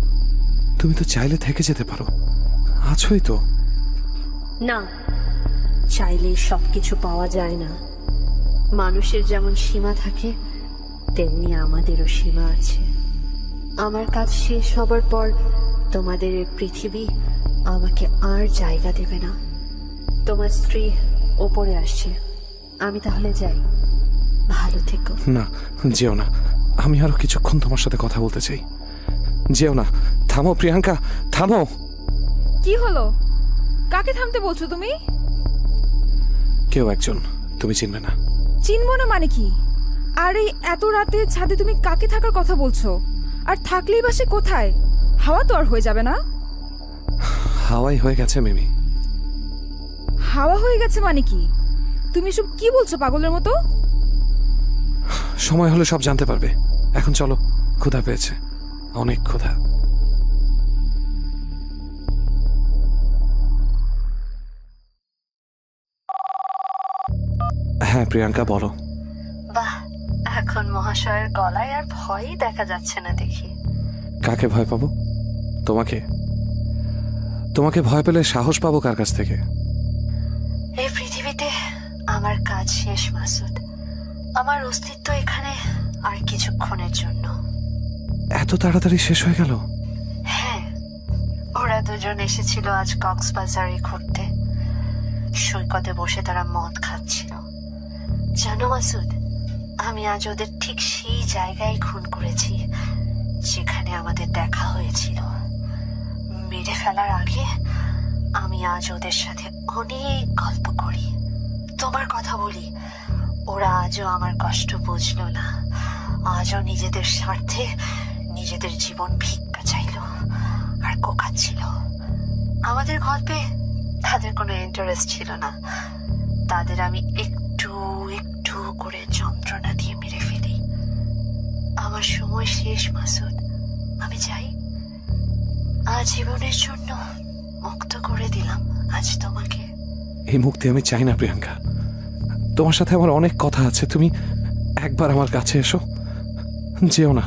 তুমি তো চাইলে থেকে যেতে পারো, আছোই তো। না, চাইলেই সবকিছু পাওয়া যায় না। মানুষের যেমন সীমা থাকে তেমনি আমাদেরও সীমা আছে। আমার কাজ শেষ হবার পর তোমাদের এই পৃথিবী আমাকে আর জায়গা দেবে না। তোমার স্ত্রী ওপরে আসছে, আমি তাহলে যাই। ভালো থেকো। না, যেও না, আমি আরো কিছুক্ষণ তোমার সাথে কথা বলতে চাই। যেও না, থামো প্রিয়াঙ্কা, থামো। কি হলো? কাকে থামতে বলছো তুমি? কেউ একজন, তুমি চিনবে না। চিনবো না মানে কি? আর এই এত রাতে ছাদে তুমি কাকে থাকার কথা বলছো? আর থাকলেই বা সে কোথায়? হাওয়া তো আর হয়ে যাবে না? হাওয়াই হয়ে গেছে মিমি। হাওয়া হয়ে গেছে মানে কি? তুমি সব কি বলছো পাগলের মতো? সময় হলে সব জানতে পারবে। এখন চলো, ক্ষুধা পেয়েছে, অনেক ক্ষুধা। হ্যাঁ প্রিয়াঙ্কা, বলো। বাহ, এখন মহাশয়ের গলায় আর ভয়ই দেখা যাচ্ছে না দেখি। কাকে ভয় পাবো? তোমাকে। তোমাকে ভয় পেলে সাহস পাবো কার কাছ থেকে? এই পৃথিবীতে আমার কাজ শেষ মাসুদ। আমার অস্তিত্ব এখানে আর কিছুক্ষণের জন্য। এত তাড়াতাড়ি শেষ হয়ে গেল? হ্যাঁ, ওরা দুজন এসেছিল আজ কক্সবাজারে ঘুরতে। সৈকতে বসে তারা মদ খাচ্ছিল। জানো মাসুদ, আমি আজ ওদের ঠিক সেই জায়গায় খুন করেছি যেখানে আমাদের দেখা হয়েছিল। মেরে ফেলার আগে আমি আজ ওদের সাথে অনেক গল্প করি। তোমার কথা বলি, ওরা আজও আমার কষ্ট বুঝলো না। আজও নিজেদের স্বার্থে নিজেদের জীবন ভিক্ষা চাইল আর কোকাচ্ছিল। আমাদের গল্পে তাদের কোনো ইন্টারেস্ট ছিল না। তাদের আমি একটু একটু করে যন্ত্রণা দিয়ে মেরে ফেলি। আমার সময় শেষ মাসুদ, আমি যাই। আজীবনের জন্য মুক্ত করে দিলাম আজ তোমাকে। এই মুক্তি আমি চাই না প্রিয়াঙ্কা। তোমার সাথে আমার অনেক কথা আছে। তুমি একবার আমার কাছে এসো, যেও না।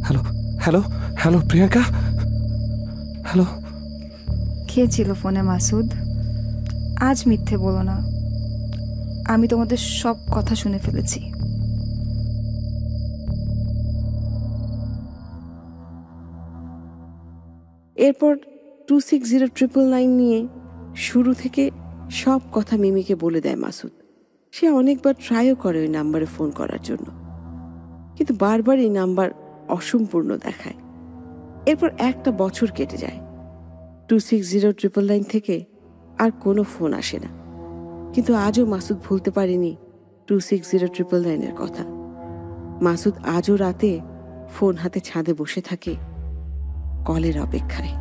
Hello hello hello Priyanka, hello. কে ছিল ফোনে মাসুদ? আজ মিথ্যে বলো না, আমি তোমাদের সব কথা শুনে ফেলেছি। এরপর 260999 নিয়ে শুরু থেকে সব কথা মিমিকে বলে দেয় মাসুদ। সে অনেকবার ট্রাইও করে ওই নাম্বারে ফোন করার জন্য, কিন্তু বারবার এই নাম্বার অসম্পূর্ণ দেখায়। এরপর একটা বছর কেটে যায়। 260999 থেকে আর কোনো ফোন আসে না, কিন্তু আজও মাসুদ ভুলতে পারেনি 260999 কথা। মাসুদ আজও রাতে ফোন হাতে ছাদে বসে থাকে কলের অপেক্ষায়।